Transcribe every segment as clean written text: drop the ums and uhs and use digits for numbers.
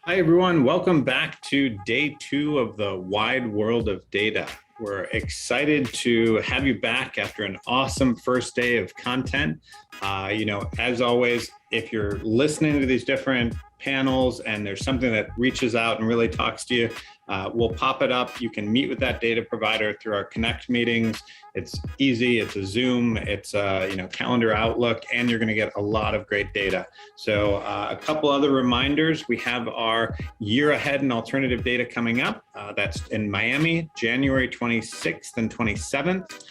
Hi, everyone. Welcome back to day 2 of the wide world of data. We're excited to have you back after an awesome first day of content. As always, if you're listening to these different panels and there's something that reaches out and really talks to you, we'll pop it up. You can meet with that data provider through our Connect meetings. It's easy. It's a Zoom. It's a calendar Outlook, and you're going to get a lot of great data. So a couple other reminders. We have our year ahead and alternative data coming up. That's in Miami, January 26th and 27th.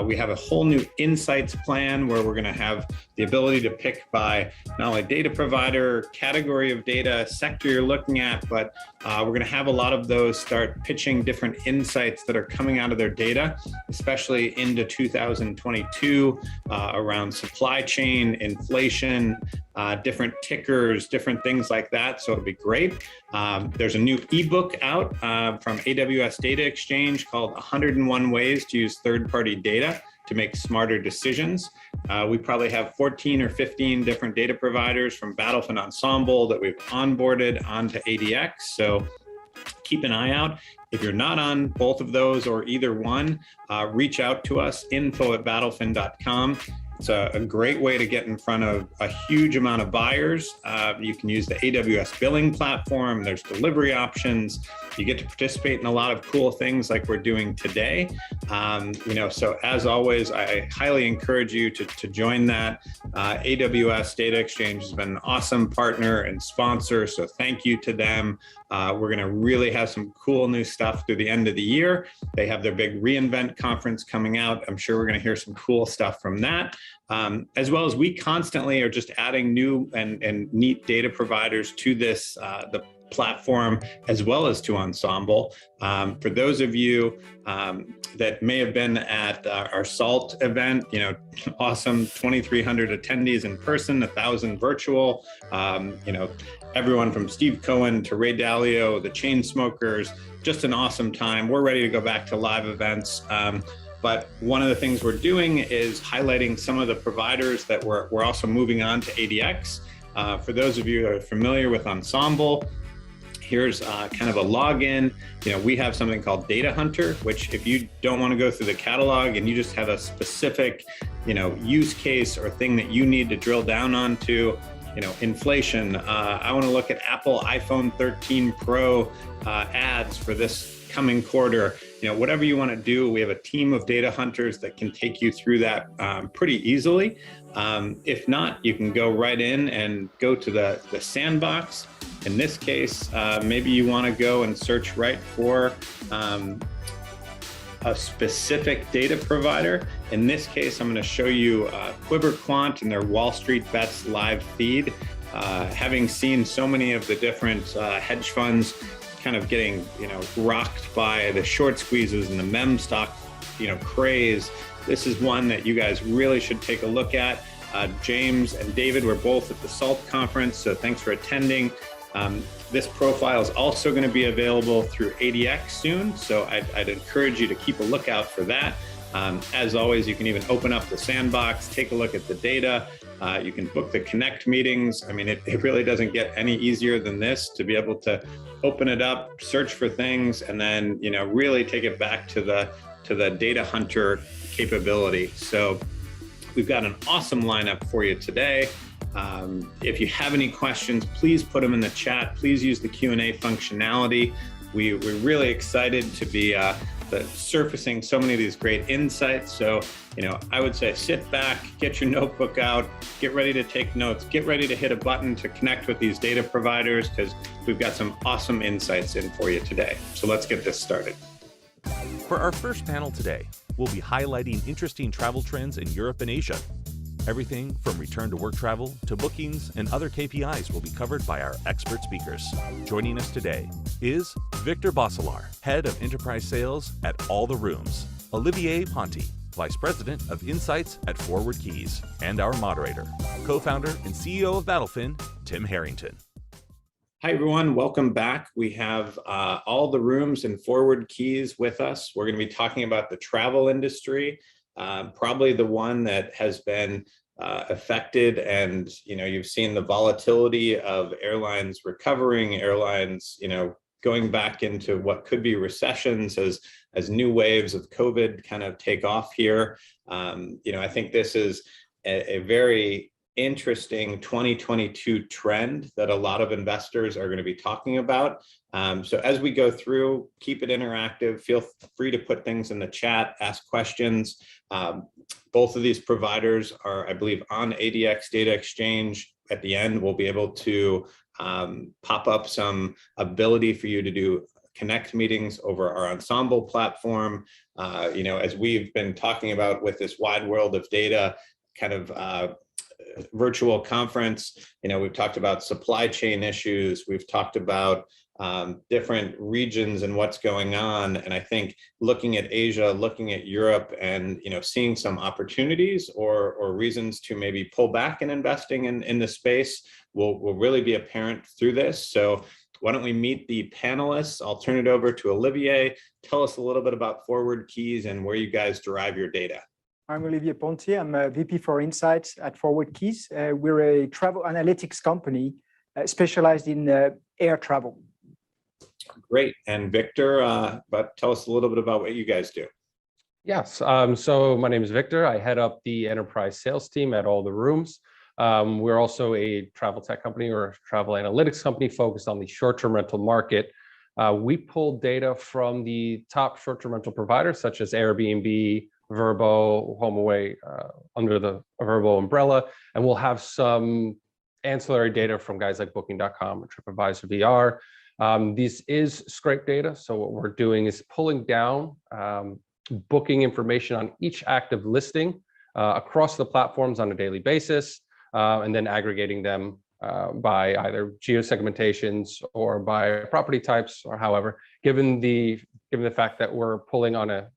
We have a whole new insights plan where we're going to have the ability to pick by not only data provider, category of data, sector you're looking at, but we're going to have a lot of those start pitching different insights that are coming out of their data, especially into 2022 around supply chain, inflation, different tickers, different things like that. So it'll be great. There's a new ebook out from AWS Data Exchange called 101 Ways to Use Third-Party Data to Make Smarter Decisions. We probably have 14 or 15 different data providers from BattleFin Ensemble that we've onboarded onto ADX. So keep an eye out. If you're not on both of those or either one, reach out to us, info@battlefin.com. It's a great way to get in front of a huge amount of buyers. You can use the AWS billing platform. There's delivery options. You get to participate in a lot of cool things like we're doing today. So as always, I highly encourage you to join that. AWS Data Exchange has been an awesome partner and sponsor, so thank you to them. We're going to really have some cool new stuff through the end of the year. They have their big reInvent conference coming out. I'm sure we're going to hear some cool stuff from that. As well as we constantly are just adding new and neat data providers to this, the platform, as well as to Ensemble. For those of you that may have been at our SALT event, awesome 2,300 attendees in person, 1,000 virtual, everyone from Steve Cohen to Ray Dalio, the Chainsmokers, just an awesome time. We're ready to go back to live events. But one of the things we're doing is highlighting some of the providers that we're also moving on to ADX. For those of you who are familiar with Ensemble, here's kind of a login. We have something called Data Hunter, which if you don't want to go through the catalog and you just have a specific, use case or thing that you need to drill down onto, inflation. I want to look at Apple iPhone 13 Pro ads for this coming quarter. Whatever you want to do, we have a team of data hunters that can take you through that pretty easily. If not, you can go right in and go to the sandbox. In this case, maybe you want to go and search right for a specific data provider. In this case, I'm going to show you Quiver Quant and their Wall Street Bets live feed. Having seen so many of the different hedge funds kind of getting, rocked by the short squeezes and the meme stock, craze, this is one that you guys really should take a look at. James and David were both at the SALT conference, so thanks for attending. This profile is also going to be available through ADX soon, so I'd encourage you to keep a lookout for that. As always, you can even open up the sandbox, take a look at the data. You can book the Connect meetings. I mean, it really doesn't get any easier than this to be able to open it up, search for things, and then really take it back to the data hunter capability. So we've got an awesome lineup for you today. If you have any questions, please put them in the chat. Please use the Q&A functionality. We're really excited to be surfacing so many of these great insights. So, I would say sit back, get your notebook out, get ready to take notes, get ready to hit a button to connect with these data providers, because we've got some awesome insights in for you today. So let's get this started. For our first panel today, we'll be highlighting interesting travel trends in Europe and Asia. Everything from return to work travel to bookings and other KPIs will be covered by our expert speakers. Joining us today is Victor Bosselar, Head of Enterprise Sales at All the Rooms, Olivier Ponti, Vice President of Insights at Forward Keys, and our moderator, co-founder and CEO of BattleFin, Tim Harrington. Hi, everyone. Welcome back. We have All the Rooms and Forward Keys with us. We're going to be talking about the travel industry. Probably the one that has been affected, and you've seen the volatility of airlines recovering, airlines going back into what could be recessions as new waves of COVID kind of take off here. I think this is a very interesting 2022 trend that a lot of investors are going to be talking about. So as we go through, keep it interactive. Feel free to put things in the chat, ask questions. Both of these providers are, I believe, on ADX Data Exchange. At the end, we'll be able to pop up some ability for you to do connect meetings over our Ensemble platform. As we've been talking about with this wide world of data kind of virtual conference, we've talked about supply chain issues, we've talked about different regions and what's going on. And I think looking at Asia, looking at Europe, and seeing some opportunities or reasons to maybe pull back in investing in the space will really be apparent through this. So why don't we meet the panelists? I'll turn it over to Olivier. Tell us a little bit about Forward Keys and where you guys derive your data. I'm Olivier Pontier. I'm a VP for Insights at Forward Keys. We're a travel analytics company specialized in air travel. Great. And Victor, but tell us a little bit about what you guys do. Yes. So my name is Victor. I head up the enterprise sales team at All the Rooms. We're also a travel tech company or a travel analytics company focused on the short-term rental market. We pull data from the top short-term rental providers such as Airbnb, Vrbo, HomeAway, under the Vrbo umbrella, and we'll have some ancillary data from guys like Booking.com or TripAdvisor VR. This is scrape data, so what we're doing is pulling down booking information on each active listing across the platforms on a daily basis, and then aggregating them by either geosegmentations or by property types, or however, given the fact that we're pulling on a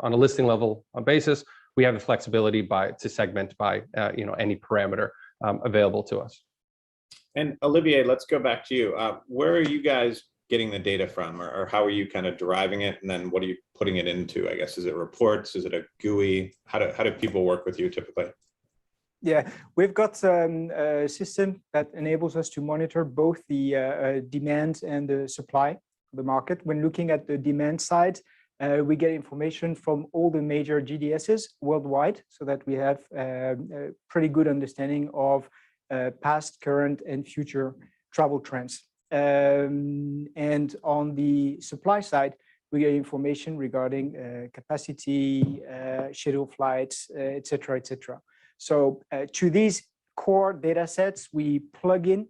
listing level basis, we have the flexibility to segment by any parameter available to us. And Olivier, let's go back to you. Where are you guys getting the data from, or how are you kind of deriving it? And then what are you putting it into? I guess, is it reports? Is it a GUI? How do people work with you typically? Yeah, we've got a system that enables us to monitor both the demand and the supply of the market. When looking at the demand side, we get information from all the major GDSs worldwide, so that we have a pretty good understanding of past, current, and future travel trends. And on the supply side, we get information regarding capacity, scheduled flights, et cetera, et cetera. So to these core data sets, we plug in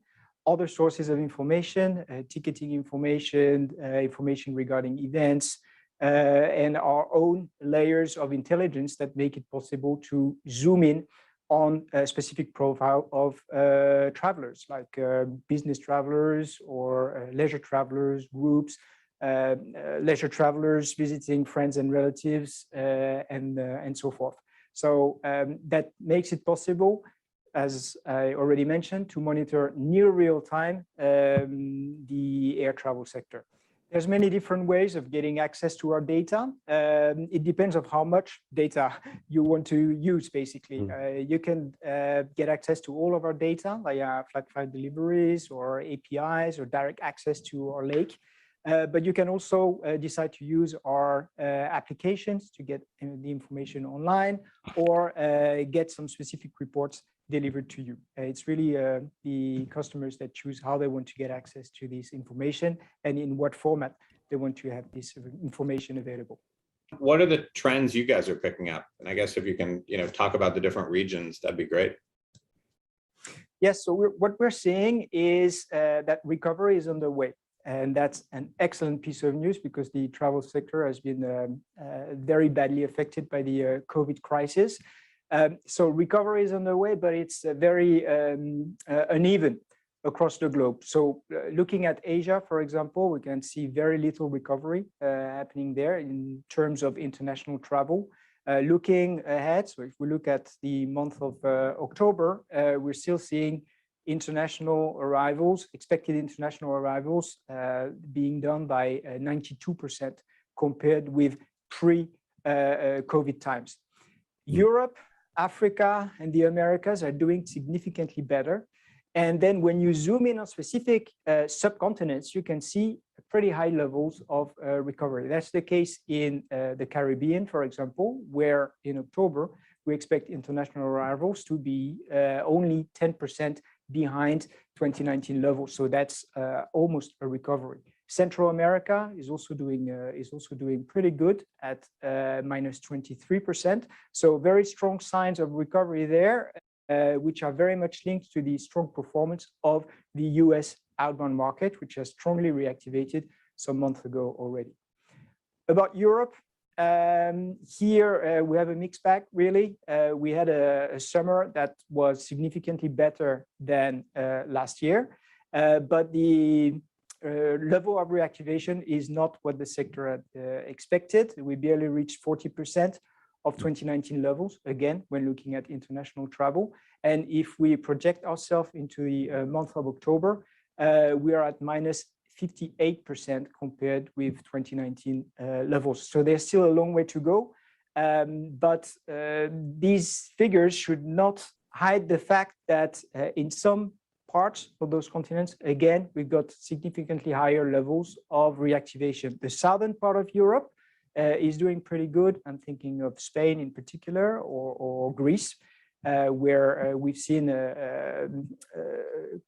other sources of information, ticketing information, information regarding events, and our own layers of intelligence that make it possible to zoom in on a specific profile of travelers, like business travelers or leisure travelers, groups, leisure travelers visiting friends and relatives, and so forth. So that makes it possible, as I already mentioned, to monitor near real time the air travel sector. There's many different ways of getting access to our data. It depends on how much data you want to use, basically. You can get access to all of our data via flight deliveries or APIs or direct access to our lake. But you can also decide to use our applications to get the information online, or get some specific reports delivered to you. It's really the customers that choose how they want to get access to this information and in what format they want to have this information available. What are the trends you guys are picking up? And I guess if you can, talk about the different regions, that'd be great. Yes, so what we're seeing is that recovery is underway. And that's an excellent piece of news, because the travel sector has been very badly affected by the COVID crisis. So recovery is underway, but it's very uneven across the globe. So looking at Asia, for example, we can see very little recovery happening there in terms of international travel. Looking ahead, so if we look at the month of October, we're still seeing international arrivals, expected international arrivals being done by 92% compared with pre-COVID times. Europe Africa and the Americas are doing significantly better. And then when you zoom in on specific subcontinents, you can see pretty high levels of recovery. That's the case in the Caribbean, for example, where in October, we expect international arrivals to be only 10% behind 2019 levels. So that's almost a recovery. Central America is also doing pretty good at minus 23%. So very strong signs of recovery there, which are very much linked to the strong performance of the US outbound market, which has strongly reactivated some months ago already. About Europe, here we have a mixed bag, really. We had a summer that was significantly better than last year, but the level of reactivation is not what the sector had expected. We barely reached 40% of 2019 levels, again, when looking at international travel. And if we project ourselves into the month of October, we are at minus 58% compared with 2019 levels. So there's still a long way to go. But these figures should not hide the fact that in some parts of those continents, again, we've got significantly higher levels of reactivation. The southern part of Europe is doing pretty good. I'm thinking of Spain in particular, or Greece, where we've seen a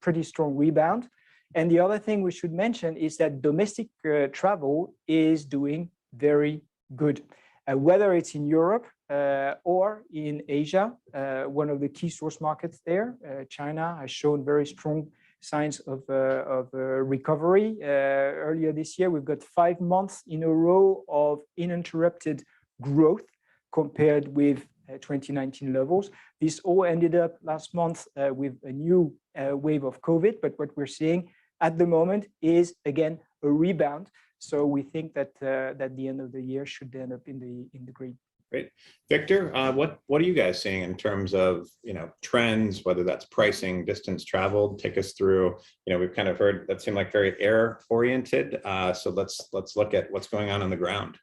pretty strong rebound. And the other thing we should mention is that domestic travel is doing very good. Whether it's in Europe or in Asia, one of the key source markets there, China, has shown very strong signs of recovery. Earlier this year, we've got 5 months in a row of uninterrupted growth compared with 2019 levels. This all ended up last month with a new wave of COVID, but what we're seeing at the moment is, again, a rebound. So we think that that the end of the year should end up in the green. Great. Victor, what are you guys seeing in terms of, trends, whether that's pricing, distance traveled? Take us through, we've kind of heard that seemed like very air oriented. So let's look at what's going on the ground.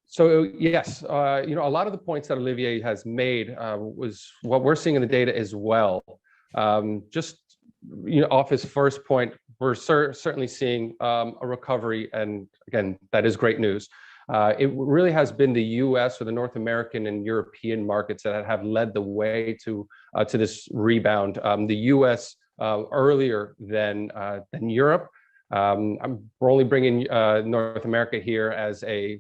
So yes, a lot of the points that Olivier has made was what we're seeing in the data as well. Just off his first point, we're certainly seeing a recovery, and again, that is great news. It really has been the U.S. or the North American and European markets that have led the way to this rebound. The U.S. Earlier than Europe. We're only bringing North America here as a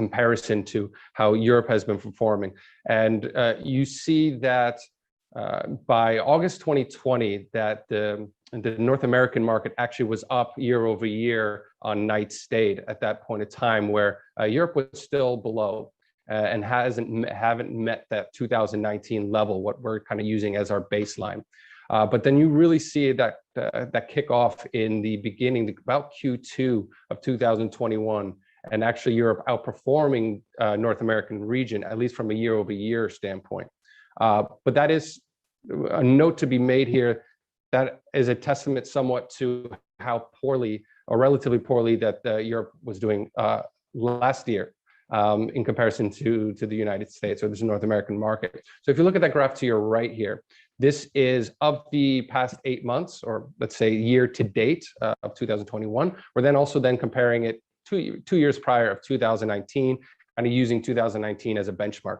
comparison to how Europe has been performing, and you see that by August 2020 that the North American market actually was up year over year on nights stayed at that point in time, where Europe was still below and haven't met that 2019 level, what we're kind of using as our baseline. But then you really see that kickoff in the beginning, about Q2 of 2021, and actually Europe outperforming North American region, at least from a year over year standpoint. But that is a note to be made here. That is a testament somewhat to how poorly, or relatively poorly, that Europe was doing last year in comparison to the United States or the North American market. So if you look at that graph to your right here, this is of the past 8 months, or let's say year to date of 2021. We're then also comparing it 2 years prior of 2019, kind of using 2019 as a benchmark.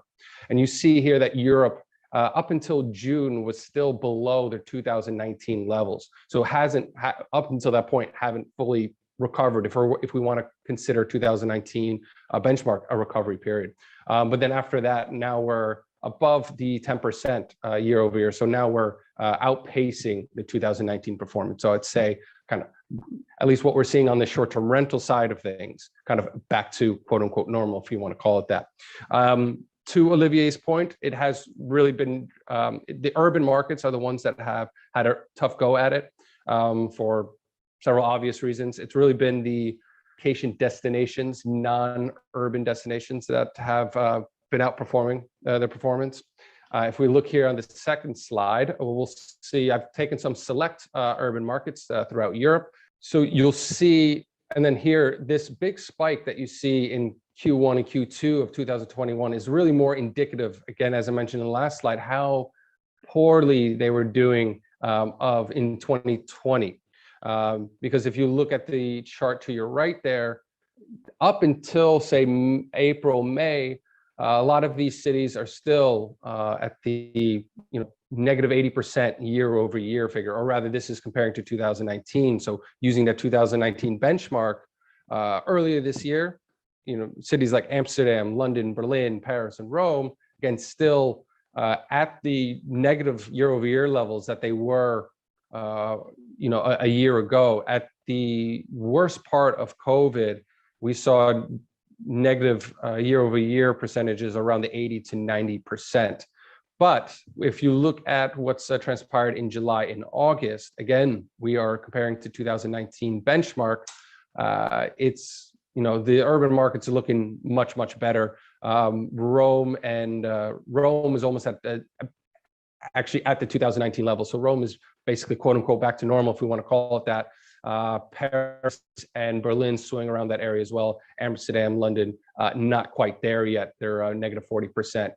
And you see here that Europe, up until June, was still below their 2019 levels. So up until that point, haven't fully recovered if we want to consider 2019 a benchmark, a recovery period. But then after that, now we're above the 10% year over year. So now we're outpacing the 2019 performance. So I'd say kind of, at least what we're seeing on the short-term rental side of things, kind of back to quote unquote normal, if you want to call it that. To Olivier's point, it has really been, the urban markets are the ones that have had a tough go at it for several obvious reasons. It's really been the vacation destinations, non-urban destinations, that have been outperforming their performance. If we look here on the second slide, we'll see I've taken some select urban markets throughout Europe. So you'll see, and then here, this big spike that you see in Q1 and Q2 of 2021 is really more indicative, again, as I mentioned in the last slide, how poorly they were doing in 2020. Because if you look at the chart to your right there, up until say April, May, a lot of these cities are still at the negative 80% year over year figure, or rather this is comparing to 2019. So using that 2019 benchmark, earlier this year, cities like Amsterdam, London, Berlin, Paris, and Rome, again, still at the negative year over year levels that they were a year ago. At the worst part of COVID, we saw negative year over year percentages around the 80 to 90%. But if you look at what's transpired in July and August, again, we are comparing to 2019 benchmark. It's, the urban markets are looking much, much better. Rome is almost actually at the 2019 level. So Rome is basically quote unquote back to normal, if we want to call it that. Paris and Berlin swing around that area as well. Amsterdam, London, not quite there yet. They're negative 40%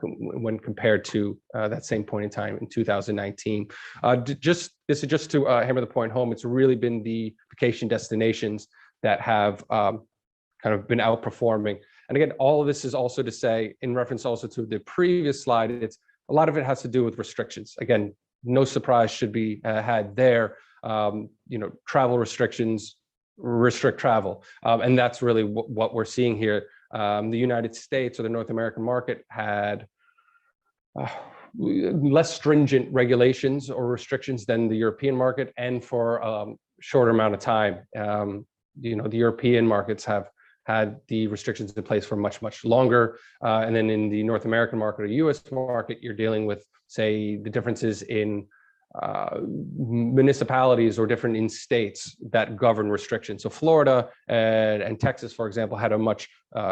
when compared to that same point in time in 2019. This is just to hammer the point home. It's really been the vacation destinations that have kind of been outperforming. And again, all of this is also to say, in reference also to the previous slide, it's a lot of it has to do with restrictions. Again, no surprise should be had there. Travel restrictions restrict travel. And that's really what we're seeing here. The United States, or the North American market, had less stringent regulations or restrictions than the European market, and for a shorter amount of time. The European markets have had the restrictions in place for much, much longer. And then in the North American market or US market, you're dealing with, say, the differences in municipalities or different in states that govern restrictions. So Florida and Texas, for example, had a much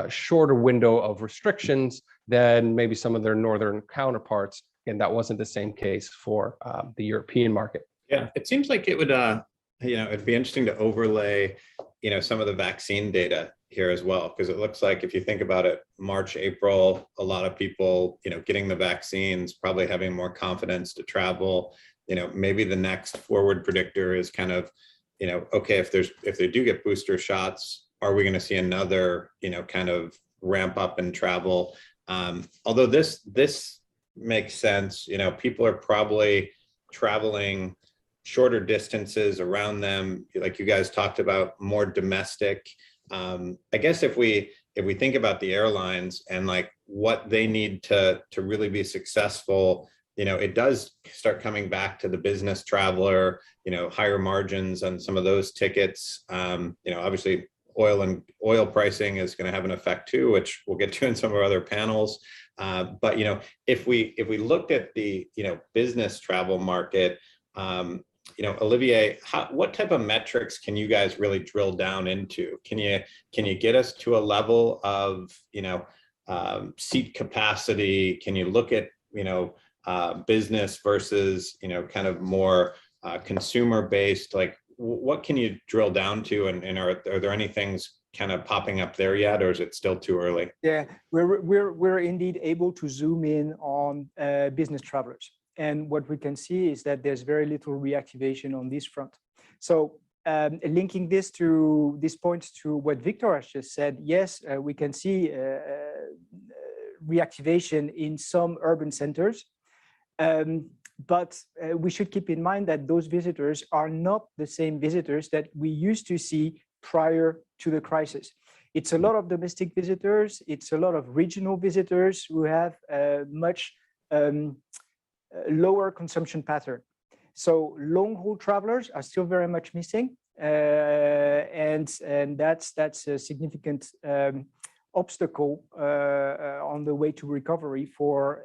shorter window of restrictions than maybe some of their northern counterparts. And that wasn't the same case for the European market. Yeah, it seems like it would, it'd be interesting to overlay, some of the vaccine data here as well, because it looks like if you think about it, March, April, a lot of people, getting the vaccines, probably having more confidence to travel. Maybe the next forward predictor is kind of, okay, if they do get booster shots, are we going to see another, kind of ramp up in travel? Although this makes sense, people are probably traveling shorter distances around them, like you guys talked about, more domestic. I guess if we think about the airlines and like what they need to really be successful, it does start coming back to the business traveler, higher margins on some of those tickets. Obviously oil pricing is going to have an effect too, which we'll get to in some of our other panels. But, if we looked at the, business travel market, Olivier, what type of metrics can you guys really drill down into? Can you get us to a level of, seat capacity? Can you look at, business versus, kind of more consumer based? Like, what can you drill down to? And are there any things kind of popping up there yet, or is it still too early? Yeah, we're indeed able to zoom in on business travelers. And what we can see is that there's very little reactivation on this front. So linking this point to what Victor has just said, yes, we can see reactivation in some urban centers. But we should keep in mind that those visitors are not the same visitors that we used to see prior to the crisis. It's a lot of domestic visitors. It's a lot of regional visitors who have much lower consumption pattern. So long haul travelers are still very much missing, and that's a significant obstacle on the way to recovery for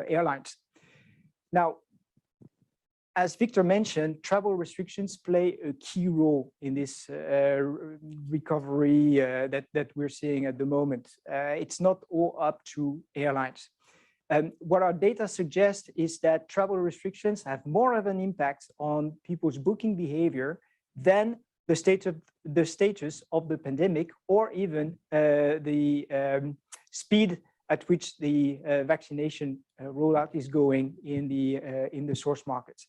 airlines. Now, as Victor mentioned, travel restrictions play a key role in this recovery that we're seeing at the moment. It's not all up to airlines. What our data suggests is that travel restrictions have more of an impact on people's booking behavior than the status of the pandemic, or even the speed at which the vaccination rollout is going in the source markets.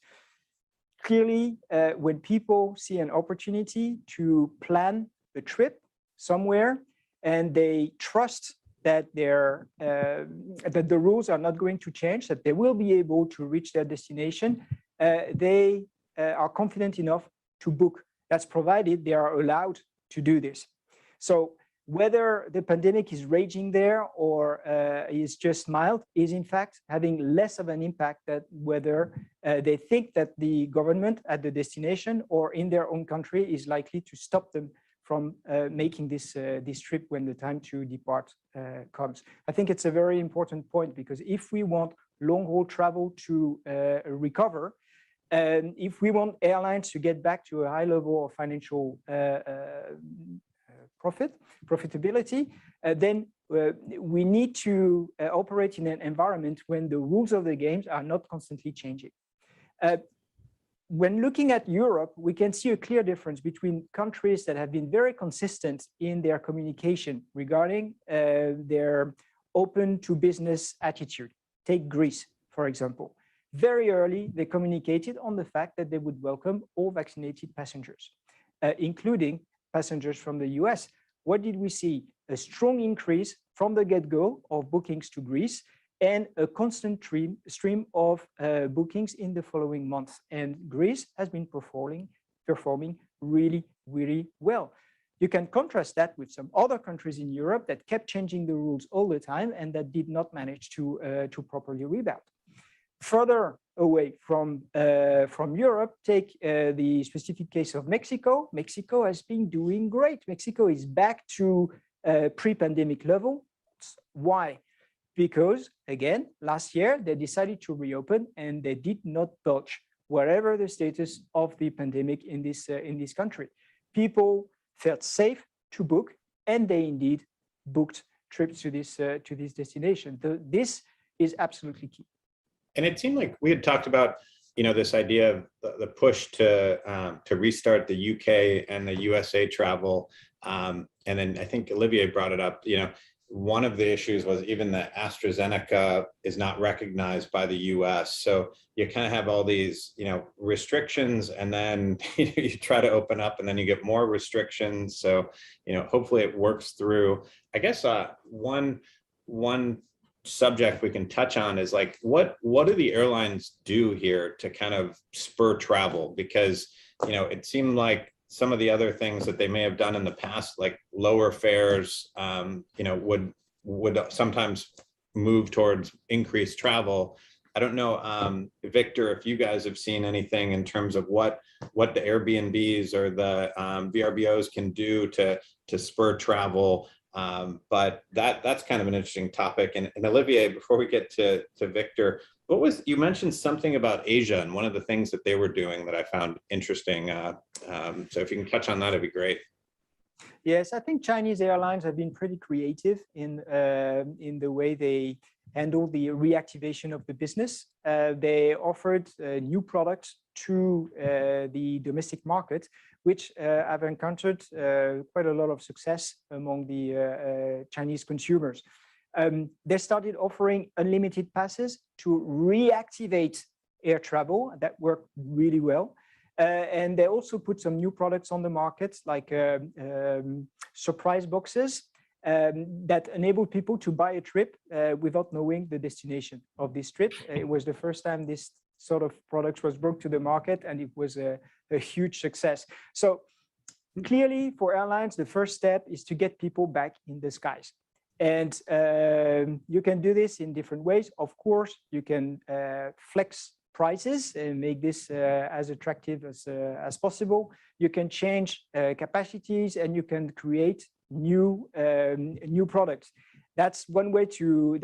Clearly, when people see an opportunity to plan a trip somewhere and they trust that that the rules are not going to change, that they will be able to reach their destination, they are confident enough to book. That's provided they are allowed to do this. So whether the pandemic is raging there or is just mild is in fact having less of an impact than whether they think that the government at the destination or in their own country is likely to stop them from making this trip when the time to depart comes. I think it's a very important point, because if we want long-haul travel to recover, and if we want airlines to get back to a high level of financial profitability, then we need to operate in an environment when the rules of the games are not constantly changing. When looking at Europe, we can see a clear difference between countries that have been very consistent in their communication regarding their open to business attitude. Take Greece, for example. Very early, they communicated on the fact that they would welcome all vaccinated passengers, including passengers from the US. What did we see? A strong increase from the get-go of bookings to Greece, and a constant stream of bookings in the following months. And Greece has been performing really, really well. You can contrast that with some other countries in Europe that kept changing the rules all the time and that did not manage to properly rebound. Further away from Europe, take the specific case of Mexico. Mexico has been doing great. Mexico is back to pre-pandemic level. Why? Because, again, last year, they decided to reopen and they did not budge, whatever the status of the pandemic in this country. People felt safe to book, and they indeed booked trips to this destination. This is absolutely key. And it seemed like we had talked about, this idea of the push to restart the UK and the USA travel. And then I think Olivier brought it up, one of the issues was even that AstraZeneca is not recognized by the US. So you kind of have all these, restrictions, and then you try to open up and then you get more restrictions. So, hopefully it works through. I guess one subject we can touch on is like, what do the airlines do here to kind of spur travel? Because, it seemed like some of the other things that they may have done in the past, like lower fares, would sometimes move towards increased travel. I don't know, Victor, if you guys have seen anything in terms of what the Airbnbs or the VRBOs can do to spur travel. But that's kind of an interesting topic. And Olivier, before we get to Victor, you mentioned something about Asia and one of the things that they were doing that I found interesting. So if you can touch on that, it'd be great. Yes, I think Chinese airlines have been pretty creative in the way they handle the reactivation of the business. They offered new products to the domestic market, which have encountered quite a lot of success among the Chinese consumers. They started offering unlimited passes to reactivate air travel. That worked really well. And they also put some new products on the market, like surprise boxes that enable people to buy a trip without knowing the destination of this trip. It was the first time this sort of product was brought to the market, and it was a huge success. So clearly for airlines, the first step is to get people back in the skies. And you can do this in different ways. Of course, you can flex prices and make this as attractive as possible. You can change capacities, and you can create new products. That's one way to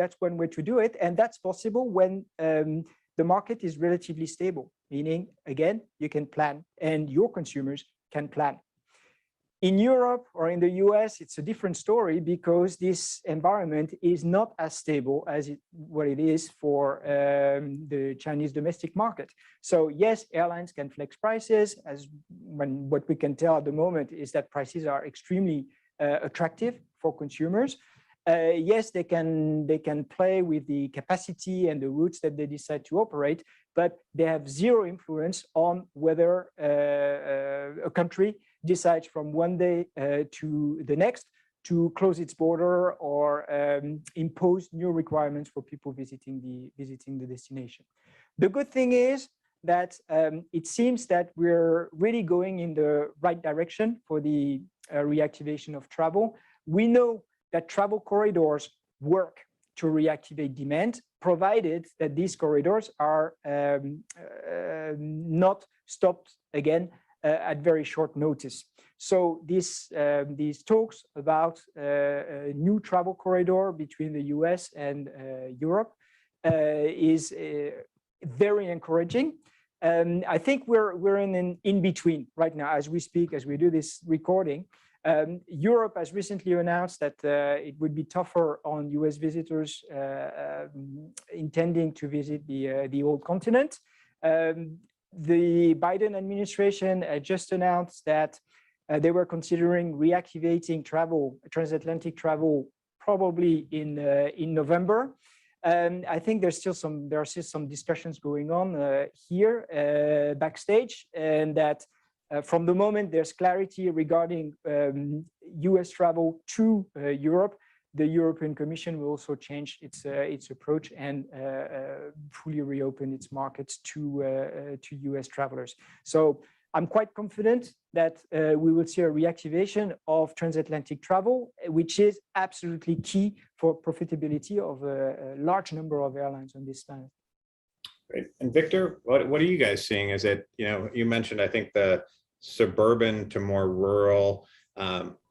do it, and that's possible when the market is relatively stable. Meaning, again, you can plan, and your consumers can plan. In Europe or in the US, it's a different story because this environment is not as stable as what it is for the Chinese domestic market. So yes, airlines can flex prices, what we can tell at the moment is that prices are extremely attractive for consumers. Yes, they can play with the capacity and the routes that they decide to operate, but they have zero influence on whether a country decides from one day to the next to close its border or impose new requirements for people visiting the destination. The good thing is that it seems that we're really going in the right direction for the reactivation of travel. We know that travel corridors work to reactivate demand, provided that these corridors are not stopped again at very short notice. So these talks about a new travel corridor between the US and Europe is very encouraging. I think we're in an in-between right now as we speak, as we do this recording. Europe has recently announced that it would be tougher on US visitors intending to visit the old continent. The Biden administration just announced that they were considering reactivating travel, transatlantic travel, probably in November. I think there are still some discussions going on here backstage, and that from the moment there's clarity regarding US travel to Europe, the European Commission will also change its approach and fully reopen its markets to US travelers. So I'm quite confident that we will see a reactivation of transatlantic travel, which is absolutely key for profitability of a large number of airlines on this planet. Great. And Victor, what are you guys seeing? Is it, you mentioned, I think, the suburban to more rural,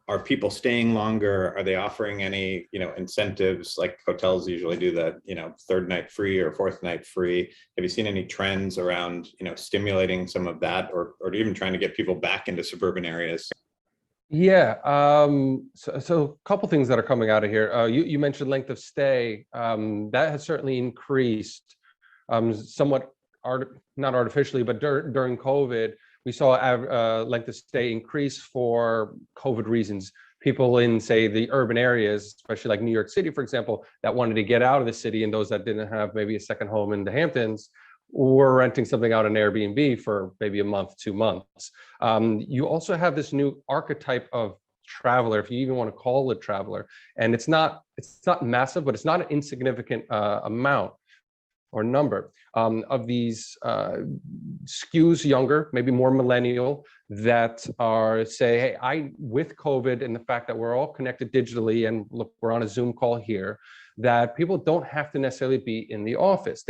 are people staying longer? Are they offering any, incentives like hotels usually do, the, third night free or fourth night free? Have you seen any trends around, stimulating some of that, or even trying to get people back into suburban areas? Yeah, so a couple things that are coming out of here. You mentioned length of stay. That has certainly increased somewhat, not artificially, but during COVID. We saw length of stay increase for COVID reasons. People in, say, the urban areas, especially like New York City, for example, that wanted to get out of the city, and those that didn't have maybe a second home in the Hamptons were renting something out on Airbnb for maybe a month, 2 months. You also have this new archetype of traveler, if you even want to call it traveler, and it's not massive, but it's not an insignificant amount or number of these skews younger, maybe more millennial, that are say, hey, with COVID and the fact that we're all connected digitally, and look, we're on a Zoom call here, that people don't have to necessarily be in the office.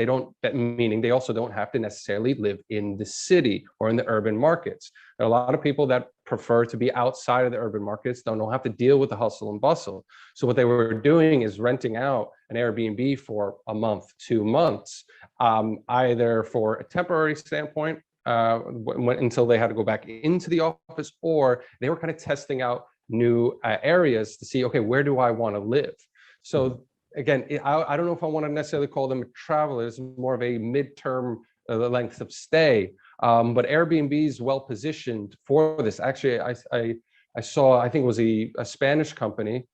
Meaning they also don't have to necessarily live in the city or in the urban markets. There are a lot of people that prefer to be outside of the urban markets, don't have to deal with the hustle and bustle. So what they were doing is renting out an Airbnb for a month, 2 months, either for a temporary standpoint, until they had to go back into the office, or they were kind of testing out new areas to see, okay, where do I want to live? So again, I don't know if I want to necessarily call them travelers, more of a midterm length of stay. But Airbnb is well positioned for this. Actually, I saw, I think it was a Spanish company,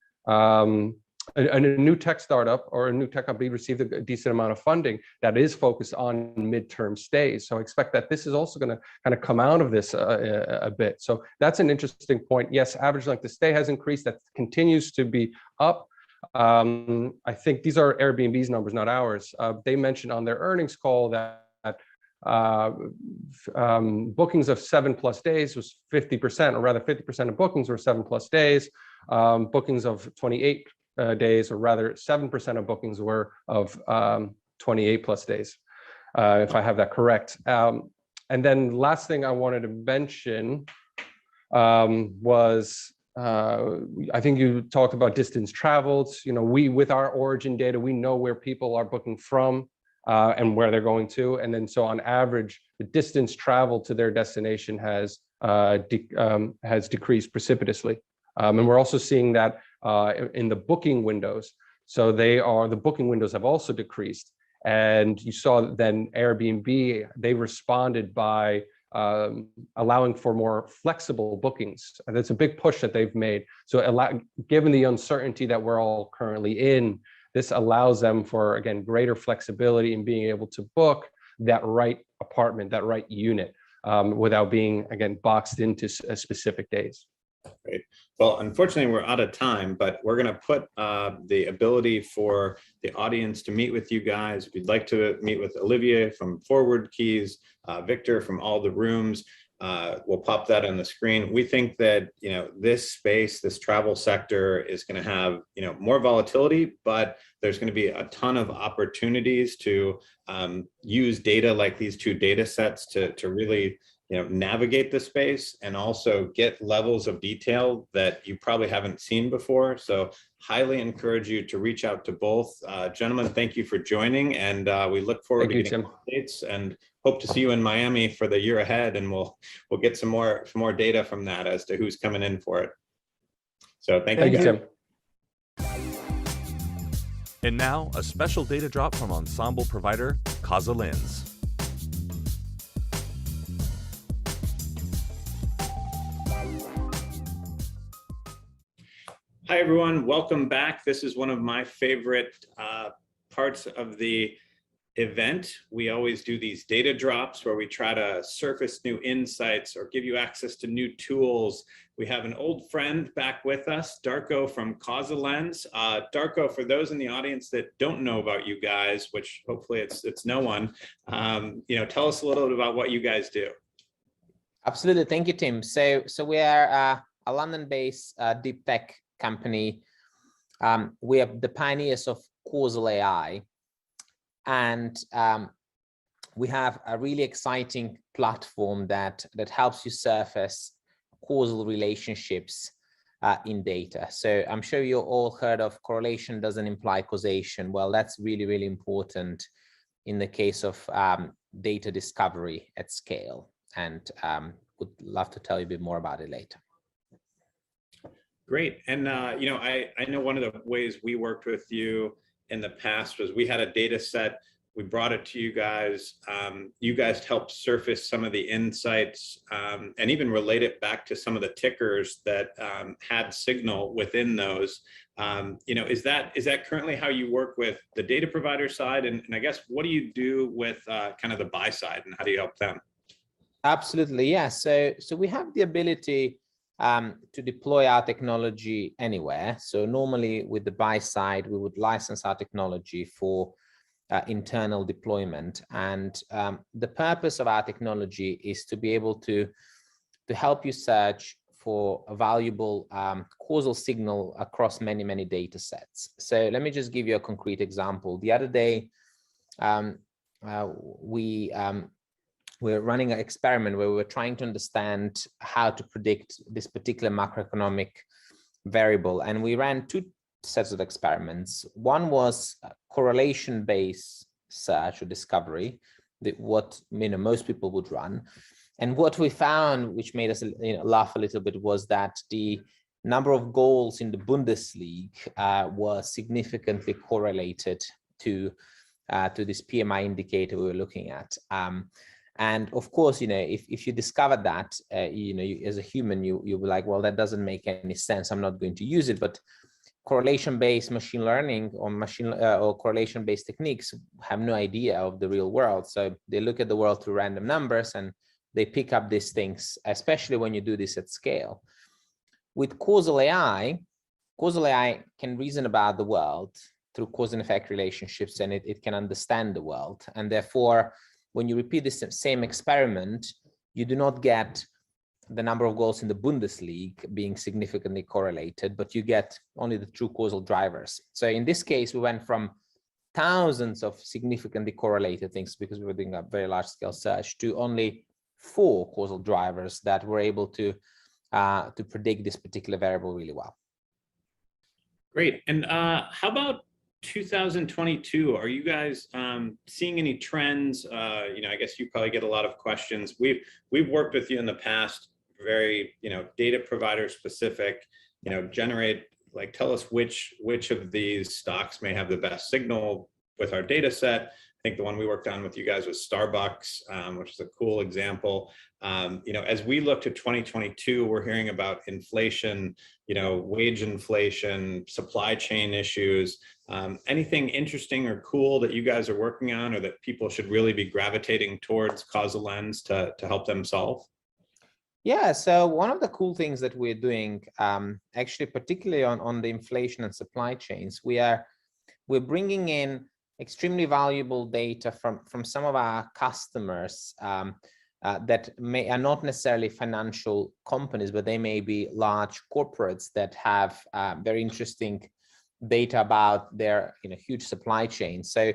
a new tech startup or a new tech company received a decent amount of funding that is focused on midterm stays. So I expect that this is also going to kind of come out of this a bit. So that's an interesting point. Yes, average length of stay has increased. That continues to be up. I think these are Airbnb's numbers, not ours. They mentioned on their earnings call that bookings of 7+ days was 50%, or rather 50% of bookings were 7+ days. Bookings of 28 days, or rather 7% of bookings were of 28+ days, if I have that correct. And then last thing I wanted to mention was, I think you talked about distance traveled. We, with our origin data, we know where people are booking from and where they're going to. And then so on average, the distance traveled to their destination has has decreased precipitously. And we're also seeing that in the booking windows. So the booking windows have also decreased. And you saw then Airbnb, they responded by allowing for more flexible bookings. And that's a big push that they've made. So given the uncertainty that we're all currently in, this allows them for, again, greater flexibility in being able to book that right apartment, that right unit, without being, again, boxed into specific days. Great. Well, unfortunately, we're out of time, but we're going to put the ability for the audience to meet with you guys. If you'd like to meet with Olivier from Forward Keys, Victor from All the Rooms, we'll pop that on the screen. We think that, this space, this travel sector is going to have, more volatility, but there's going to be a ton of opportunities to use data like these two data sets to really navigate the space and also get levels of detail that you probably haven't seen before. So highly encourage you to reach out to both. Gentlemen, thank you for joining, and we look forward to getting updates and hope to see you in Miami for the year ahead, and we'll get some more data from that as to who's coming in for it. So thank you, Tim. And now a special data drop from ensemble provider Causa Lens. Hi, everyone. Welcome back. This is one of my favorite parts of the event. We always do these data drops where we try to surface new insights or give you access to new tools. We have an old friend back with us, Darko from Causa Lens. Darko, for those in the audience that don't know about you guys, which hopefully it's no one, tell us a little bit about what you guys do. Absolutely. Thank you, Tim. So we are a London-based deep tech company. We are the pioneers of causal AI, and we have a really exciting platform that helps you surface causal relationships in data. So I'm sure you all heard of correlation doesn't imply causation. Well, that's really, really important in the case of data discovery at scale, and would love to tell you a bit more about it later. Great. And, I know one of the ways we worked with you in the past was we had a data set, we brought it to you guys. You guys helped surface some of the insights and even relate it back to some of the tickers that had signal within those. Is that currently how you work with the data provider side? And I guess, what do you do with kind of the buy side, and how do you help them? Absolutely, yeah. So we have the ability to deploy our technology anywhere. So normally with the buy side, we would license our technology for internal deployment. And the purpose of our technology is to be able to help you search for a valuable causal signal across many, many data sets. So let me just give you a concrete example. The other day, we're running an experiment where we were trying to understand how to predict this particular macroeconomic variable. And we ran two sets of experiments. One was correlation-based search or discovery, what most people would run. And what we found, which made us laugh a little bit, was that the number of goals in the Bundesliga was significantly correlated to this PMI indicator we were looking at. And of course, if you discover that, you, as a human, you'll be like, well, that doesn't make any sense. I'm not going to use it. But correlation-based machine learning or correlation-based techniques have no idea of the real world. So they look at the world through random numbers and they pick up these things, especially when you do this at scale. With causal AI can reason about the world through cause and effect relationships, and it can understand the world. And therefore, when you repeat this same experiment, you do not get the number of goals in the Bundesliga being significantly correlated, but you get only the true causal drivers. So in this case, we went from thousands of significantly correlated things, because we were doing a very large scale search, to only 4 causal drivers that were able to predict this particular variable really well. Great. And how about 2022? Are you guys seeing any trends? I guess you probably get a lot of questions. We've worked with you in the past very, data provider specific, generate, like, tell us which of these stocks may have the best signal with our data set. I think the one we worked on with you guys was Starbucks, which is a cool example. As we look to 2022, we're hearing about inflation, wage inflation, supply chain issues. Anything interesting or cool that you guys are working on, or that people should really be gravitating towards Causal Lens to help them solve? Yeah, so one of the cool things that we're doing, actually, particularly on the inflation and supply chains, we're bringing in extremely valuable data from some of our customers that are not necessarily financial companies, but they may be large corporates that have very interesting data about their huge supply chain. So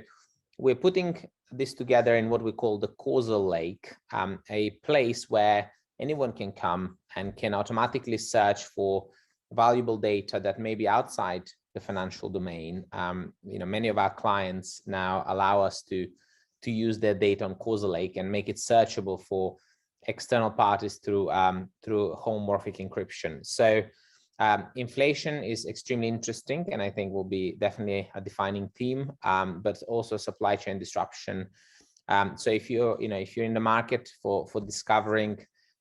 we're putting this together in what we call the Causal Lake, a place where anyone can come and can automatically search for valuable data that may be outside the financial domain. Many of our clients now allow us to use their data on Causal Lake and make it searchable for external parties through homomorphic encryption. So inflation is extremely interesting, and I think will be definitely a defining theme, but also supply chain disruption. So if you're in the market for discovering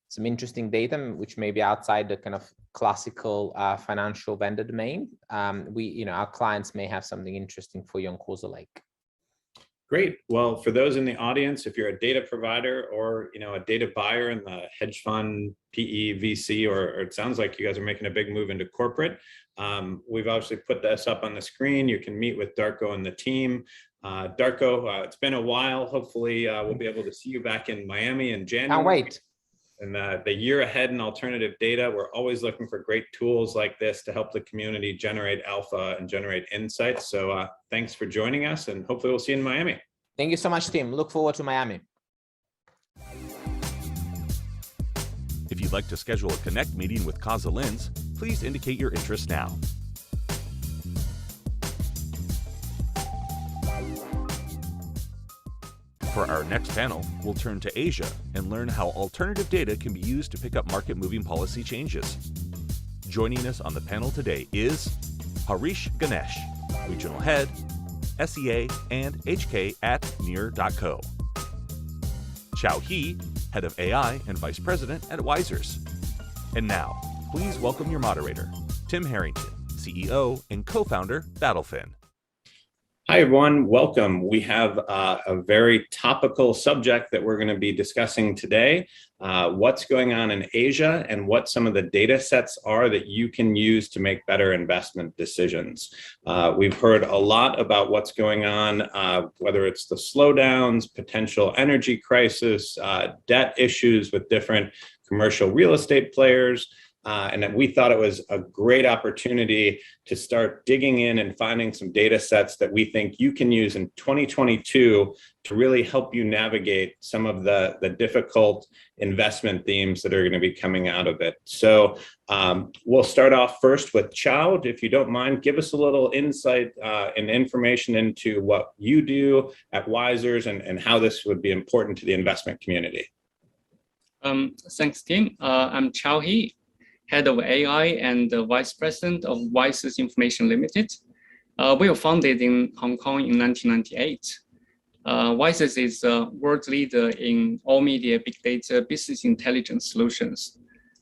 some interesting data, which may be outside the kind of classical financial vendor domain, our clients may have something interesting for you on Causal Lake. Great. Well, for those in the audience, if you're a data provider or a data buyer in the hedge fund, PE, VC, or it sounds like you guys are making a big move into corporate, we've obviously put this up on the screen. You can meet with Darko and the team. Darko, it's been a while. Hopefully, we'll be able to see you back in Miami in January. Can't wait. And the year ahead in alternative data, we're always looking for great tools like this to help the community generate alpha and generate insights. So thanks for joining us, and hopefully we'll see you in Miami. Thank you so much, Tim. Look forward to Miami. If you'd like to schedule a Connect meeting with Causal Lens, please indicate your interest now. For our next panel, we'll turn to Asia and learn how alternative data can be used to pick up market-moving policy changes. Joining us on the panel today is Harish Ganesh, Regional Head, SEA and HK at Near.co. Chao He, Head of AI and Vice President at Wisers. And now, please welcome your moderator, Tim Harrington, CEO and co-founder BattleFin. Hi, everyone. Welcome. We have a very topical subject that we're going to be discussing today, what's going on in Asia and what some of the data sets are that you can use to make better investment decisions. We've heard a lot about what's going on, whether it's the slowdowns, potential energy crisis, debt issues with different commercial real estate players. And we thought it was a great opportunity to start digging in and finding some data sets that we think you can use in 2022 to really help you navigate some of the difficult investment themes that are going to be coming out of it. So we'll start off first with Chao. If you don't mind, give us a little insight and information into what you do at Wisers and how this would be important to the investment community. Thanks, Tim. I'm Chao He, Head of AI and Vice President of Wisers Information Limited. We were founded in Hong Kong in 1998. Wisers is a world leader in all media, big data, business intelligence solutions.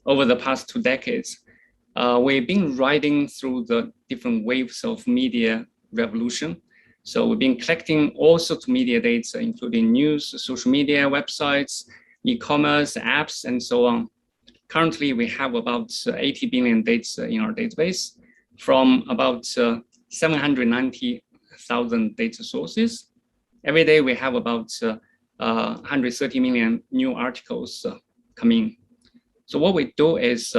Over the past 2 decades, we've been riding through the different waves of media revolution. So we've been collecting all sorts of media data, including news, social media, websites, e-commerce, apps, and so on. Currently, we have about 80 billion data in our database from about 790,000 data sources. Every day, we have about 130 million new articles coming. So what we do is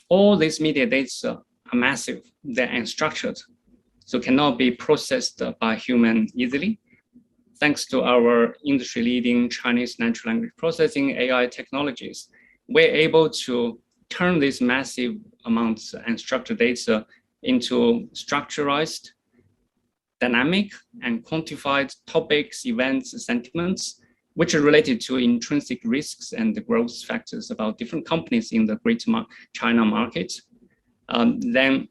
all these media data are massive, they're unstructured, so cannot be processed by human easily. Thanks to our industry-leading Chinese natural language processing AI technologies, we're able to turn these massive amounts of unstructured data into structurized, dynamic, and quantified topics, events, sentiments which are related to intrinsic risks and the growth factors about different companies in the Greater China market. Then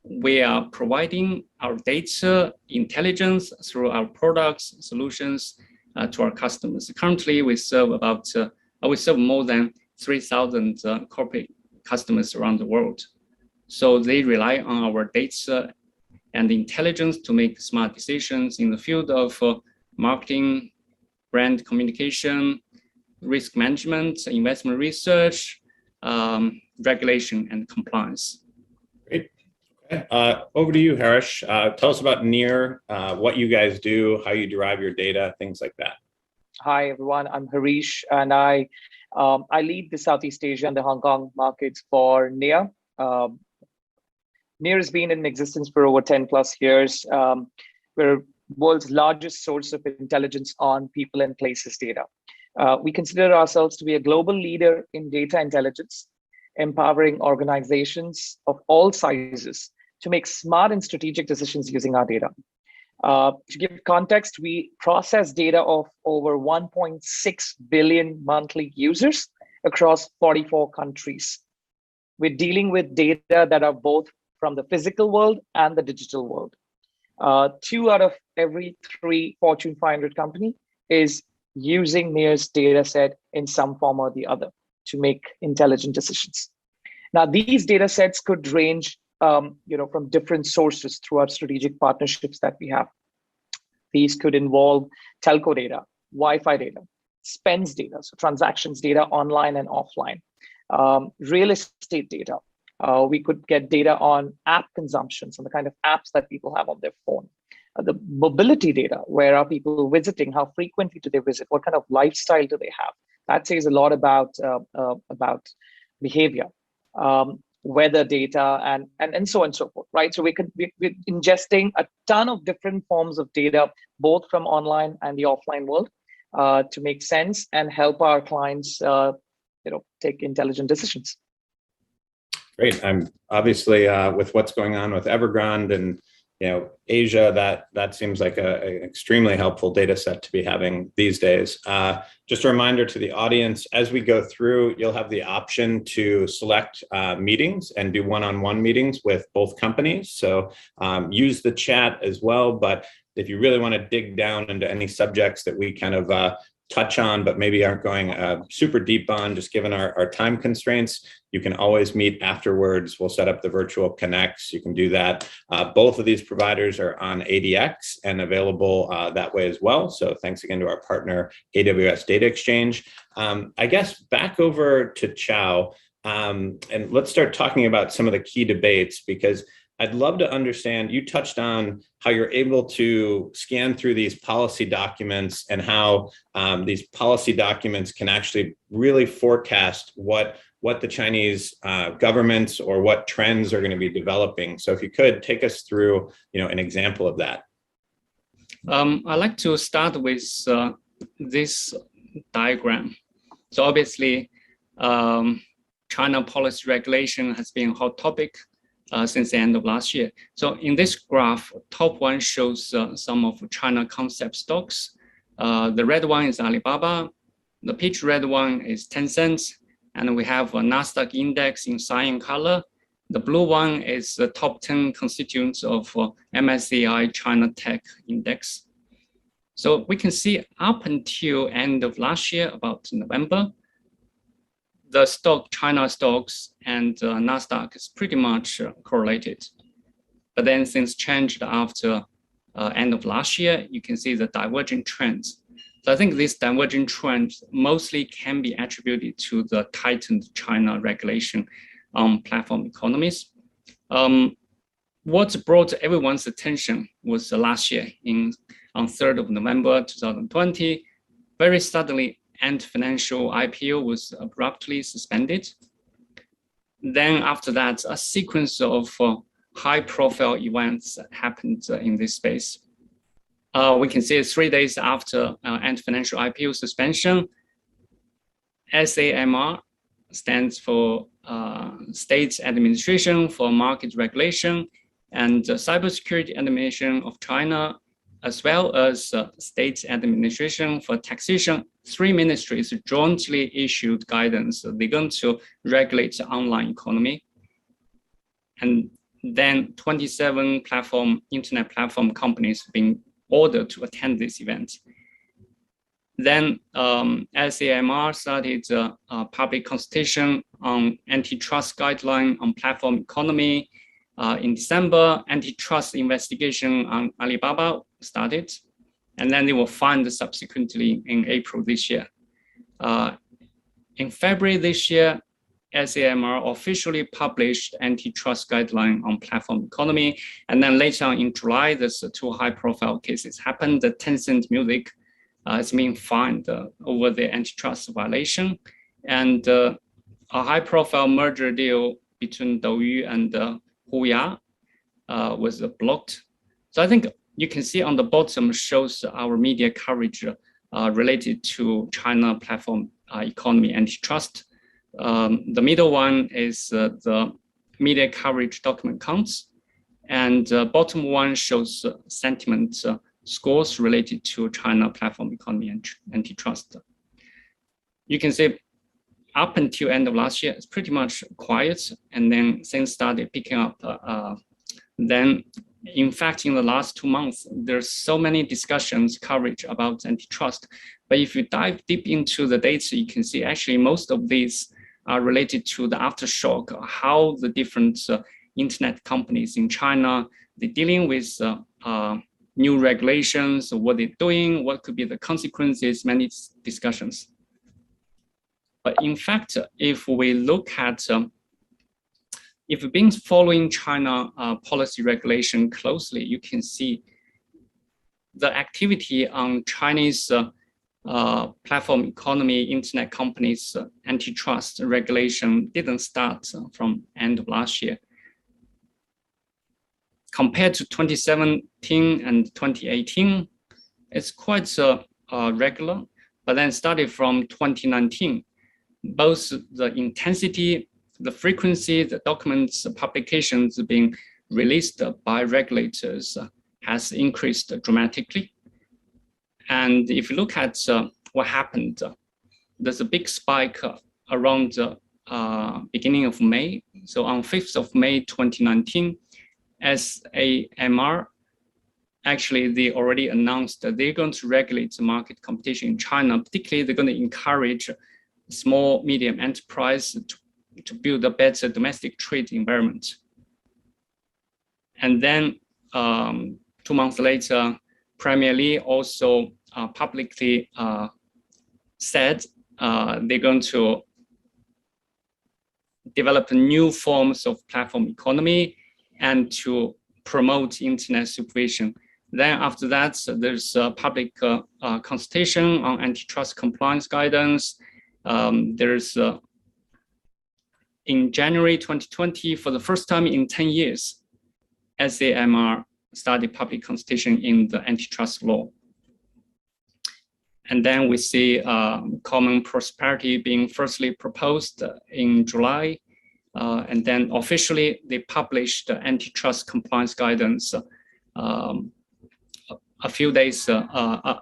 we are providing our data intelligence through our products, solutions to our customers. Currently, we serve more than 3,000 corporate customers around the world. So they rely on our data and intelligence to make smart decisions in the field of marketing, brand communication, risk management, investment research, regulation, and compliance. Great. Okay. Over to you, Harish. Tell us about NEAR, what you guys do, how you derive your data, things like that. Hi, everyone. I'm Harish, and I lead the Southeast Asia and the Hong Kong markets for NEAR. NEAR has been in existence for over 10 plus years. We're world's largest source of intelligence on people and places data. We consider ourselves to be a global leader in data intelligence, empowering organizations of all sizes to make smart and strategic decisions using our data. To give context, we process data of over 1.6 billion monthly users across 44 countries. We're dealing with data that are both from the physical world and the digital world. 2 out of every 3 Fortune 500 company is using NEAR's data set in some form or the other to make intelligent decisions. Now, these data sets could range from different sources through our strategic partnerships that we have. These could involve telco data, Wi-Fi data, spends data, so transactions data online and offline, real estate data. We could get data on app consumptions and the kind of apps that people have on their phone. The mobility data, where are people visiting? How frequently do they visit? What kind of lifestyle do they have? That says a lot about behavior, weather data, and so on and so forth, right? So we're ingesting a ton of different forms of data, both from online and the offline world, to make sense and help our clients, take intelligent decisions. Great. I'm obviously with what's going on with Evergrande and Asia, that seems like an extremely helpful data set to be having these days. Just a reminder to the audience, as we go through, you'll have the option to select meetings and do one-on-one meetings with both companies. So use the chat as well. But if you really want to dig down into any subjects that we kind of touch on, but maybe aren't going super deep on, just given our time constraints, you can always meet afterwards. We'll set up the virtual connects. You can do that. Both of these providers are on ADX and available that way as well. So thanks again to our partner, AWS Data Exchange. I guess back over to Chao, and let's start talking about some of the key debates, because I'd love to understand, you touched on how you're able to scan through these policy documents and how these policy documents can actually really forecast what the Chinese governments or what trends are going to be developing. So if you could take us through, an example of that. I'd like to start with this diagram. So obviously, China policy regulation has been a hot topic since the end of last year. So in this graph, top one shows some of China concept stocks. The red one is Alibaba. The peach red one is Tencent. And we have a NASDAQ index in cyan color. The blue one is the top 10 constituents of MSCI China Tech Index. So we can see up until end of last year, about November, the China stocks and NASDAQ is pretty much correlated. But then things changed after end of last year. You can see the divergent trends. So I think this divergent trend mostly can be attributed to the tightened China regulation on platform economies. What brought everyone's attention was last year on 3rd of November 2020, very suddenly, Ant Financial IPO was abruptly suspended. Then after that, a sequence of high-profile events happened in this space. We can see 3 days after Ant Financial IPO suspension, SAMR stands for State Administration for Market Regulation, and Cybersecurity Administration of China as well as state administration for taxation, 3 ministries jointly issued guidance. They're going to regulate the online economy. And then 27 internet platform companies being ordered to attend this event. Then SAMR started a public consultation on antitrust guideline on platform economy. In December, antitrust investigation on Alibaba started, and then they were fined subsequently in April this year. In February this year, SAMR officially published antitrust guideline on platform economy, and then later on in July, there's 2 high-profile cases happened. The Tencent Music has been fined over the antitrust violation, and a high-profile merger deal between Douyu and Huya was blocked. So I think you can see on the bottom shows our media coverage related to China platform economy antitrust. The middle one is the media coverage document counts, and bottom one shows sentiment scores related to China platform economy and antitrust. You can see up until end of last year, it's pretty much quiet, and then things started picking up. Then, in fact, in the last 2 months, there's so many discussions, coverage about antitrust. But if you dive deep into the data, you can see actually most of these are related to the aftershock, how the different internet companies in China, they're dealing with new regulations, what they're doing, what could be the consequences, many discussions. But in fact, if we look at, if you've been following China policy regulation closely, you can see the activity on Chinese platform economy, internet companies, antitrust regulation didn't start from end of last year. Compared to 2017 and 2018, it's quite regular, but then started from 2019. Both the intensity, the frequency, the documents, publications being released by regulators has increased dramatically. And if you look at what happened, there's a big spike around the beginning of May. So on 5th of May, 2019, SAMR, actually, they already announced that they're going to regulate the market competition in China. Particularly, they're going to encourage small, medium enterprise to build a better domestic trade environment. And then 2 months later, Premier Li also publicly said they're going to develop new forms of platform economy and to promote internet supervision. Then after that, there's a public consultation on antitrust compliance guidance. There's in January 2020, for the first time in 10 years, SAMR started public consultation in the antitrust law. And then we see common prosperity being firstly proposed in July. And then officially, they published the antitrust compliance guidance a few days after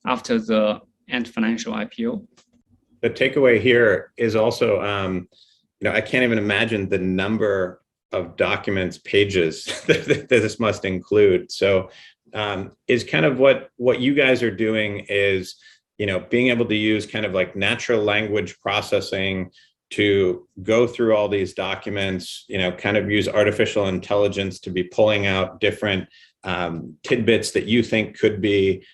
the Ant Financial IPO. The takeaway here is also, I can't even imagine the number of documents, pages that this must include. So is kind of what you guys are doing is, being able to use kind of like natural language processing to go through all these documents, kind of use artificial intelligence to be pulling out different tidbits that you think could be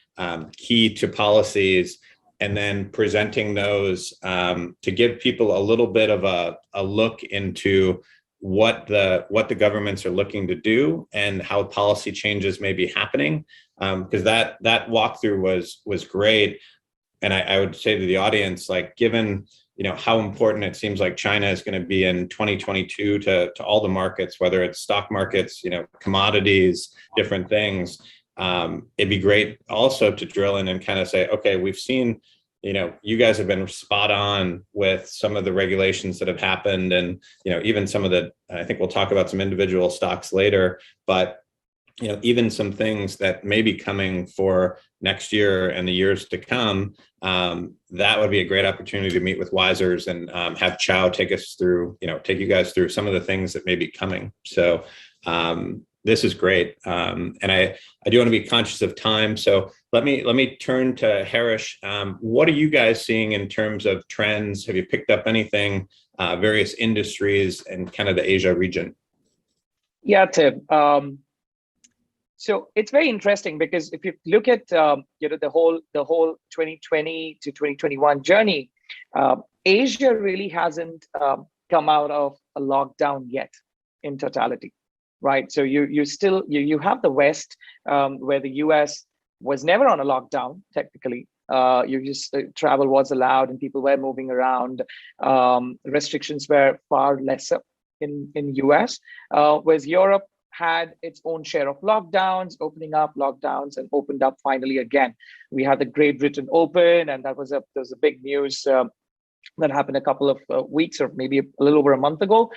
key to policies, and then presenting those to give people a little bit of a look into what the governments are looking to do and how policy changes may be happening. Because that walkthrough was great. And I would say to the audience, like, given how important it seems like China is going to be in 2022 to all the markets, whether it's stock markets, commodities, different things, it'd be great also to drill in and kind of say, okay, we've seen, you guys have been spot on with some of the regulations that have happened, and even some of the, I think we'll talk about some individual stocks later, but even some things that may be coming for next year and the years to come, that would be a great opportunity to meet with Wisers and have Chow take us through, take you guys through some of the things that may be coming. So this is great. And I do want to be conscious of time. So let me turn to Harish. What are you guys seeing in terms of trends? Have you picked up anything, various industries and kind of the Asia region? Yeah, Tim. So it's very interesting because if you look at the whole 2020 to 2021 journey, Asia really hasn't come out of a lockdown yet in totality, right? So you still have the West, where the US was never on a lockdown technically. Travel was allowed and people were moving around. Restrictions were far lesser in US, whereas Europe had its own share of lockdowns, opening up lockdowns, and opened up finally again. We had the Great Britain Open, and that was a big news that happened a couple of weeks or maybe a little over a month ago.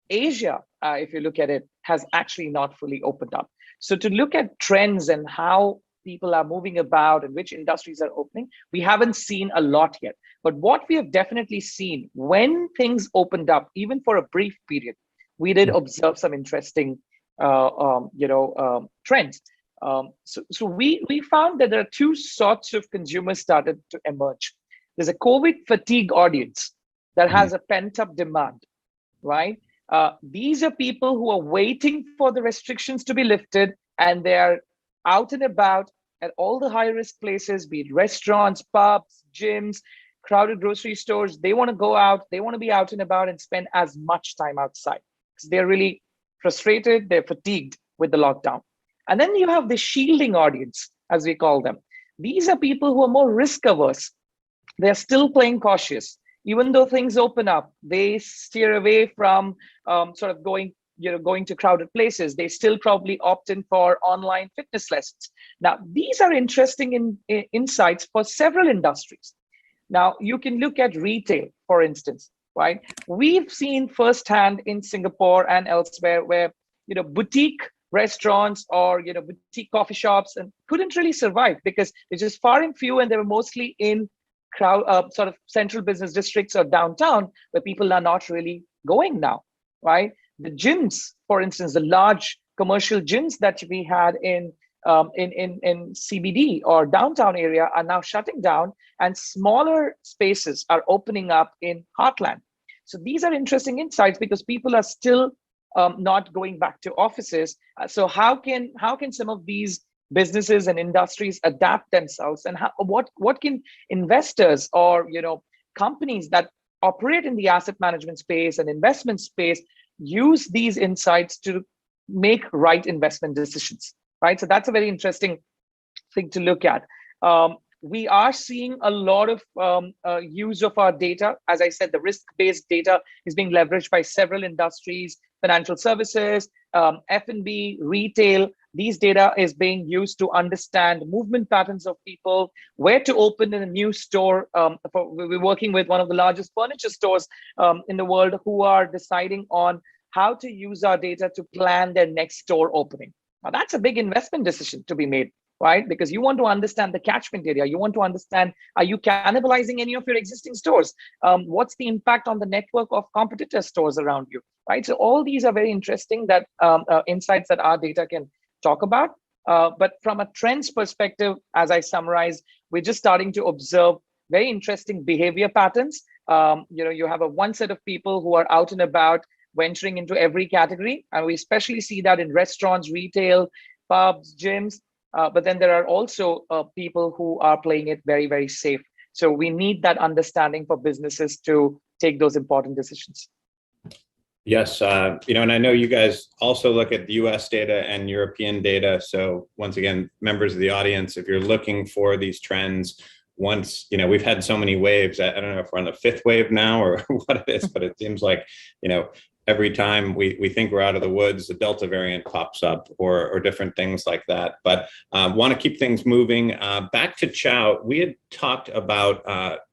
Asia, if you look at it, has actually not fully opened up. So to look at trends and how people are moving about and which industries are opening, we haven't seen a lot yet. But what we have definitely seen when things opened up, even for a brief period, we did observe some interesting, trends. So we found that there are two sorts of consumers started to emerge. There's a COVID fatigue audience that has a pent-up demand, right? These are people who are waiting for the restrictions to be lifted, and they're out and about at all the high-risk places, be it restaurants, pubs, gyms, crowded grocery stores. They want to go out, they want to be out and about and spend as much time outside. They're really frustrated, they're fatigued with the lockdown. And then you have the shielding audience, as we call them. These are people who are more risk averse. They're still playing cautious. Even though things open up, they steer away from going to crowded places. They still probably opt in for online fitness lessons. Now, these are interesting insights for several industries. Now, you can look at retail, for instance. Right, we've seen firsthand in Singapore and elsewhere where boutique restaurants or boutique coffee shops and couldn't really survive because they're just far and few, and they were mostly in sort of central business districts or downtown where people are not really going now. Right, the gyms, for instance, the large commercial gyms that we had in CBD or downtown area are now shutting down, and smaller spaces are opening up in heartland. So these are interesting insights because people are still not going back to offices. So how can some of these businesses and industries adapt themselves, and what can investors or companies that operate in the asset management space and investment space use these insights to make right investment decisions? Right, so that's a very interesting thing to look at. We are seeing a lot of use of our data. As I said, the risk-based data is being leveraged by several industries, financial services, F&B, retail. These data is being used to understand movement patterns of people, where to open in a new store. We're working with one of the largest furniture stores in the world who are deciding on how to use our data to plan their next store opening. Now, that's a big investment decision to be made, right? Because you want to understand the catchment area. You want to understand, are you cannibalizing any of your existing stores? What's the impact on the network of competitor stores around you, right? So all these are very interesting insights that our data can talk about. But from a trends perspective, as I summarized, we're just starting to observe very interesting behavior patterns. You have one set of people who are out and about, venturing into every category. And we especially see that in restaurants, retail, pubs, gyms. But then there are also people who are playing it very, very safe. So we need that understanding for businesses to take those important decisions. Yes, and I know you guys also look at the US data and European data. So once again, members of the audience, if you're looking for these trends, we've had so many waves. I don't know if we're on the fifth wave now or what it is, but it seems like, every time we think we're out of the woods, the Delta variant pops up or different things like that. But want to keep things moving. Back to Chow, we had talked about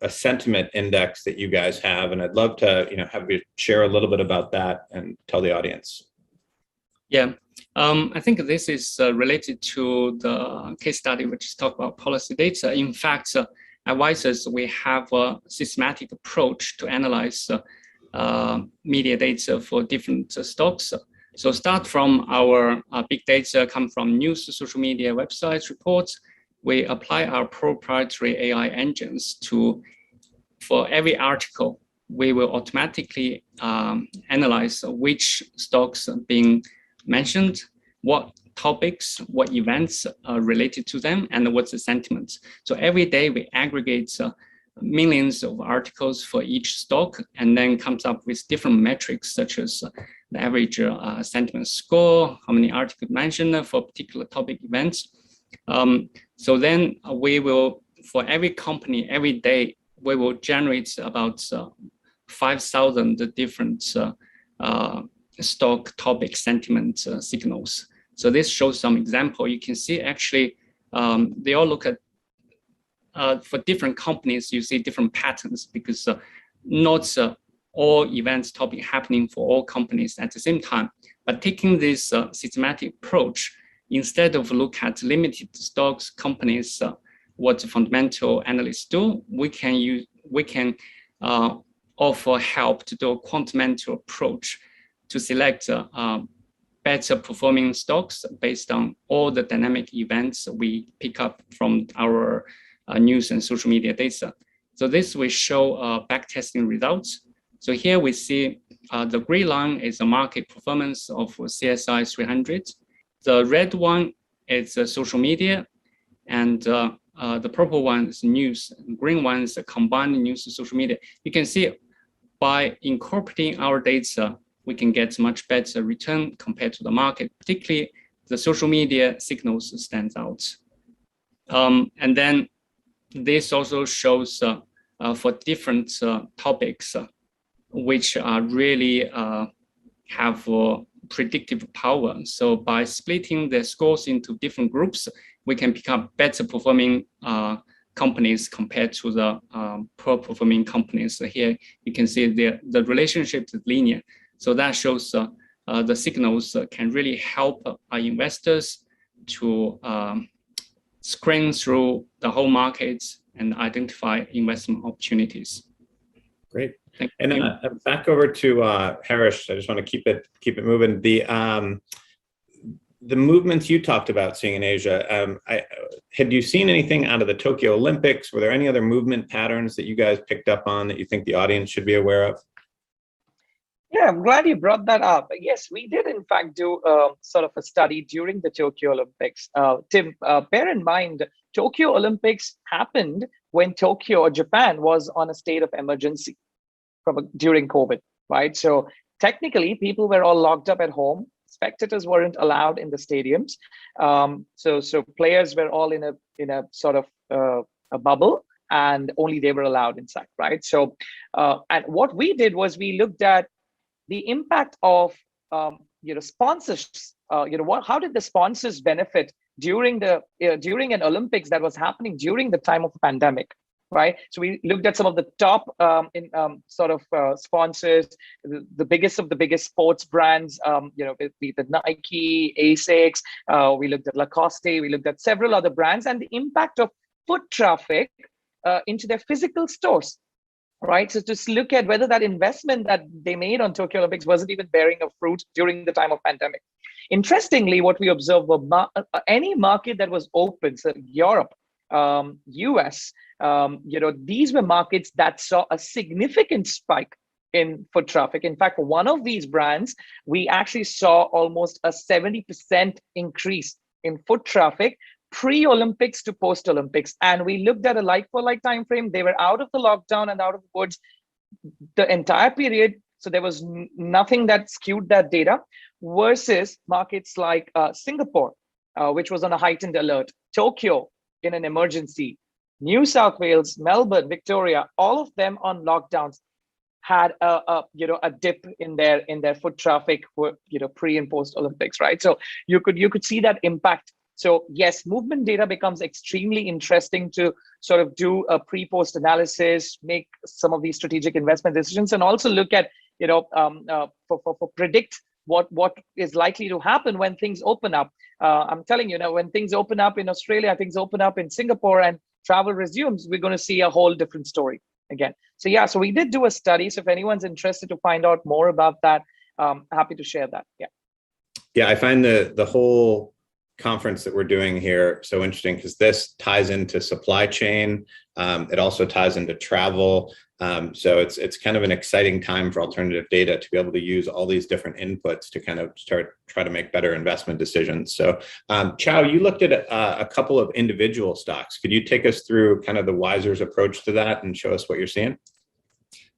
a sentiment index that you guys have, and I'd love to have you share a little bit about that and tell the audience. Yeah, I think this is related to the case study which is talk about policy data. In fact, at Wisers, we have a systematic approach to analyze media data for different stocks. So start from our big data, come from news, social media, websites, reports. We apply our proprietary AI engines for every article, we will automatically analyze which stocks are being mentioned, what topics, what events are related to them, and what's the sentiment. So every day we aggregate millions of articles for each stock and then comes up with different metrics such as the average sentiment score, how many articles mentioned for particular topic events. So then we will, for every company, every day, we will generate about 5,000 different stock topic sentiment signals. So this shows some example. You can see actually they all look at, for different companies, you see different patterns because not all events topic happening for all companies at the same time. But taking this systematic approach, instead of look at limited stocks companies, what fundamental analysts do, we can offer help to do a quantamental approach to select better performing stocks based on all the dynamic events we pick up from our news and social media data. So this will show backtesting results. So here we see the gray line is the market performance of CSI 300. The red one is social media, and the purple one is news. And green one is combined news and social media. You can see by incorporating our data, we can get much better return compared to the market. Particularly, the social media signals stands out. And then this also shows for different topics, which are really have predictive power. So by splitting the scores into different groups, we can pick up better performing companies compared to the poor performing companies. So here you can see the relationship is linear. So that shows the signals can really help our investors to screen through the whole market and identify investment opportunities. Great. And back over to Harish. I just want to keep it moving. The movements you talked about seeing in Asia, had you seen anything out of the Tokyo Olympics? Were there any other movement patterns that you guys picked up on that you think the audience should be aware of? Yeah, I'm glad you brought that up. Yes, we did in fact do sort of a study during the Tokyo Olympics. Tim, bear in mind, Tokyo Olympics happened when Tokyo or Japan was on a state of emergency during COVID, right? So technically, people were all locked up at home. Spectators weren't allowed in the stadiums. So players were all in a sort of a bubble, and only they were allowed inside, right? So and what we did was we looked at the impact of sponsors. How did the sponsors benefit during an Olympics that was happening during the time of the pandemic, right? So we looked at some of the top sponsors, the biggest of the biggest sports brands, be the Nike, ASICS, we looked at Lacoste, we looked at several other brands, and the impact of foot traffic into their physical stores, right? So just look at whether that investment that they made on Tokyo Olympics wasn't even bearing a fruit during the time of pandemic. Interestingly, what we observed were any market that was open, so Europe, US, these were markets that saw a significant spike in foot traffic. In fact, for one of these brands, we actually saw almost a 70% increase in foot traffic pre-Olympics to post-Olympics. And we looked at a like-for-like time frame. They were out of the lockdown and out of the woods the entire period. So there was nothing that skewed that data, versus markets like Singapore, which was on a heightened alert, Tokyo in an emergency, New South Wales, Melbourne, Victoria, all of them on lockdowns had a dip in their foot traffic, pre and post Olympics, right? So you could see that impact. So yes, movement data becomes extremely interesting to sort of do a pre-post analysis, make some of these strategic investment decisions, and also look at for predict what is likely to happen when things open up. I'm telling you now, when things open up in Australia, things open up in Singapore, and travel resumes, we're going to see a whole different story again. So yeah, so we did do a study. So if anyone's interested to find out more about that, happy to share that. Yeah. Yeah, I find the whole conference that we're doing here so interesting because this ties into supply chain. It also ties into travel. So it's kind of an exciting time for alternative data to be able to use all these different inputs to kind of try to make better investment decisions. So Chow, you looked at a couple of individual stocks. Could you take us through kind of the Wiser's approach to that and show us what you're seeing?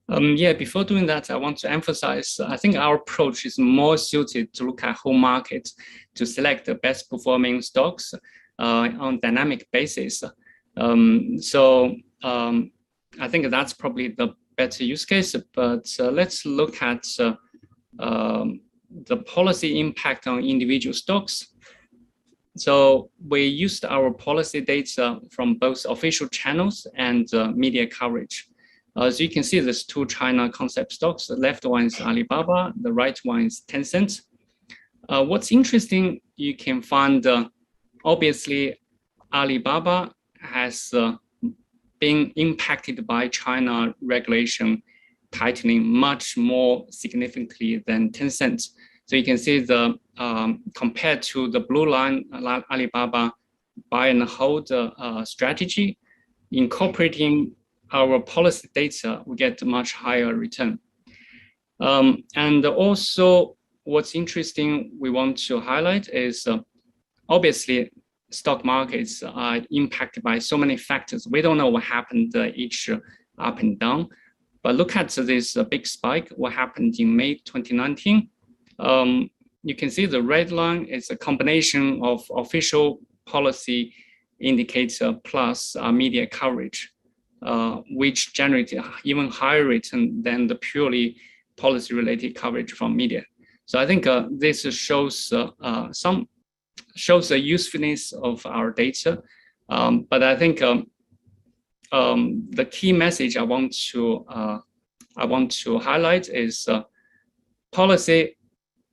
Yeah, before doing that, I want to emphasize, I think our approach is more suited to look at whole market to select the best performing stocks on dynamic basis. I think that's probably the better use case, but let's look at the policy impact on individual stocks. So we used our policy data from both official channels and media coverage. So you can see there's two China concept stocks. The left one is Alibaba, the right one is Tencent. What's interesting, you can find, obviously, Alibaba has been impacted by China regulation tightening much more significantly than Tencent. So you can see the compared to the blue line, Alibaba buy and hold strategy, incorporating our policy data, we get a much higher return. And also, what's interesting we want to highlight is obviously stock markets are impacted by so many factors. We don't know what happened each up and down, but look at this big spike, what happened in May 2019. You can see the red line is a combination of official policy indicator plus media coverage, which generated even higher return than the purely policy-related coverage from media. So I think this shows the usefulness of our data, but I think the key message I want to highlight is policy,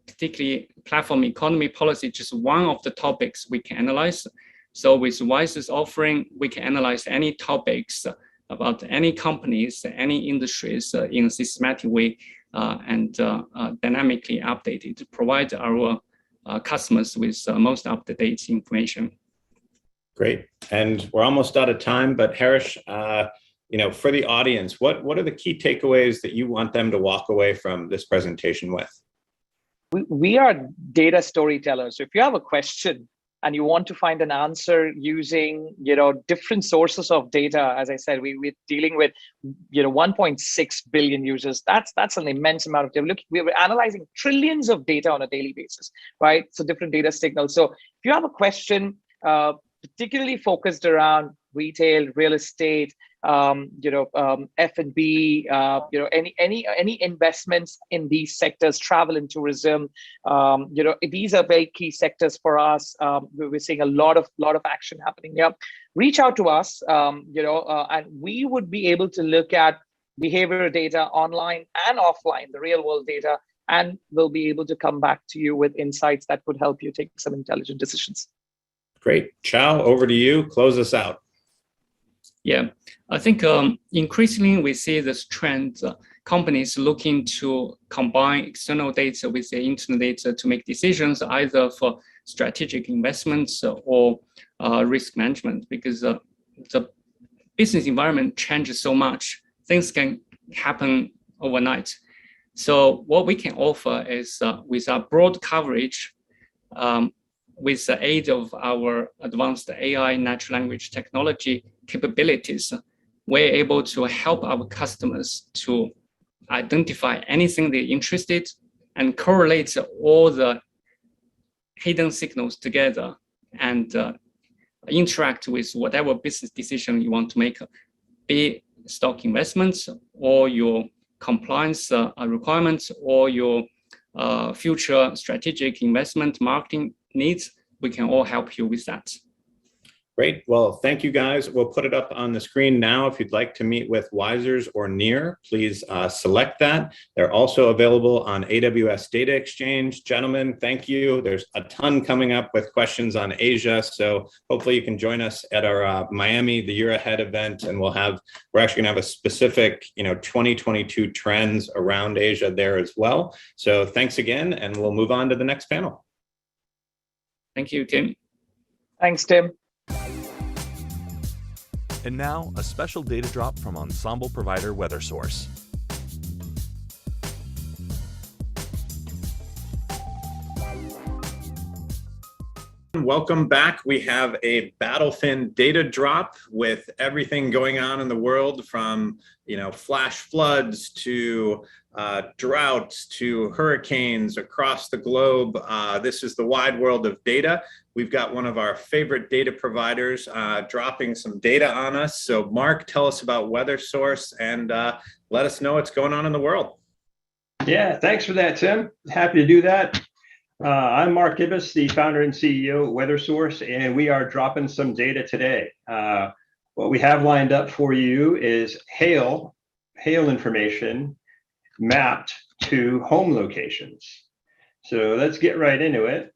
particularly platform economy policy, just one of the topics we can analyze. So with Wiser's offering, we can analyze any topics about any companies, any industries in a systematic way and dynamically updated to provide our customers with most up-to-date information. Great, and we're almost out of time, but Harish, for the audience, what are the key takeaways that you want them to walk away from this presentation with? We are data storytellers. So if you have a question and you want to find an answer using, different sources of data, as I said, we're dealing with, 1.6 billion users. That's an immense amount of data. We were analyzing trillions of data on a daily basis, right? So different data signals. So if you have a question, particularly focused around retail, real estate, F&B, any investments in these sectors, travel and tourism, these are very key sectors for us. We're seeing a lot of action happening here. Reach out to us, and we would be able to look at behavioral data online and offline, the real world data, and we'll be able to come back to you with insights that could help you take some intelligent decisions. Great. Chow, over to you. Close us out. Yeah, I think increasingly we see this trend, companies looking to combine external data with their internal data to make decisions either for strategic investments or risk management, because the business environment changes so much, things can happen overnight. So what we can offer is with our broad coverage, with the aid of our advanced AI natural language technology capabilities, we're able to help our customers to identify anything they're interested and correlate all the hidden signals together and interact with whatever business decision you want to make, be stock investments or your compliance requirements or your future strategic investment marketing needs. We can all help you with that. Great. Well, thank you guys. We'll put it up on the screen now. If you'd like to meet with Wisers or Near, please select that. They're also available on AWS Data Exchange. Gentlemen, thank you. There's a ton coming up with questions on Asia. So hopefully you can join us at our Miami, the Year Ahead event. And we're actually gonna have a specific, 2022 trends around Asia there as well. So thanks again, and we'll move on to the next panel. Thank you, Tim. Thanks, Tim. And now, a special data drop from ensemble provider WeatherSource. Welcome back. We have a BattleFin data drop with everything going on in the world, from flash floods to droughts to hurricanes across the globe. This is the wide world of data. We've got one of our favorite data providers dropping some data on us. So Mark, tell us about WeatherSource and let us know what's going on in the world. Yeah, thanks for that, Tim. Happy to do that. I'm Mark Gibbous, the founder and CEO of WeatherSource, and we are dropping some data today. What we have lined up for you is hail information mapped to home locations. So let's get right into it.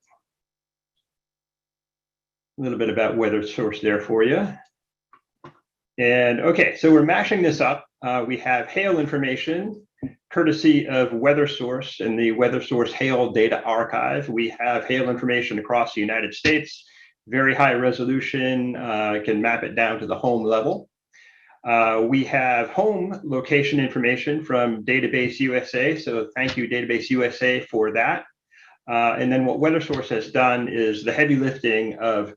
A little bit about WeatherSource there for you. And okay, so we're mashing this up. We have hail information courtesy of WeatherSource and the WeatherSource Hail Data Archive. We have hail information across the United States, very high resolution, can map it down to the home level. We have home location information from Database USA, so thank you Database USA for that. And then what WeatherSource has done is the heavy lifting of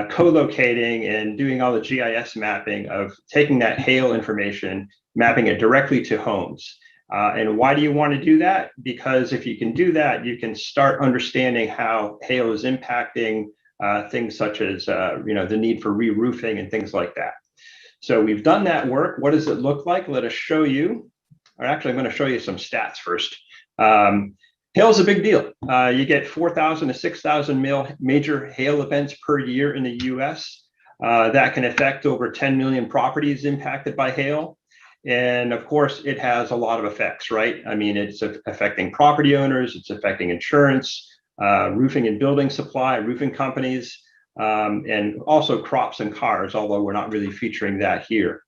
co-locating and doing all the GIS mapping of taking that hail information, mapping it directly to homes. And why do you want to do that? Because if you can do that, you can start understanding how hail is impacting things such as the need for re-roofing and things like that. So we've done that work. What does it look like? Let us show you. Or actually, I'm going to show you some stats first. Hail is a big deal. You get 4,000 to 6,000 major hail events per year in the US. That can affect over 10 million properties impacted by hail. And of course, it has a lot of effects, right? I mean, it's affecting property owners, it's affecting insurance, roofing and building supply, roofing companies, and also crops and cars, although we're not really featuring that here.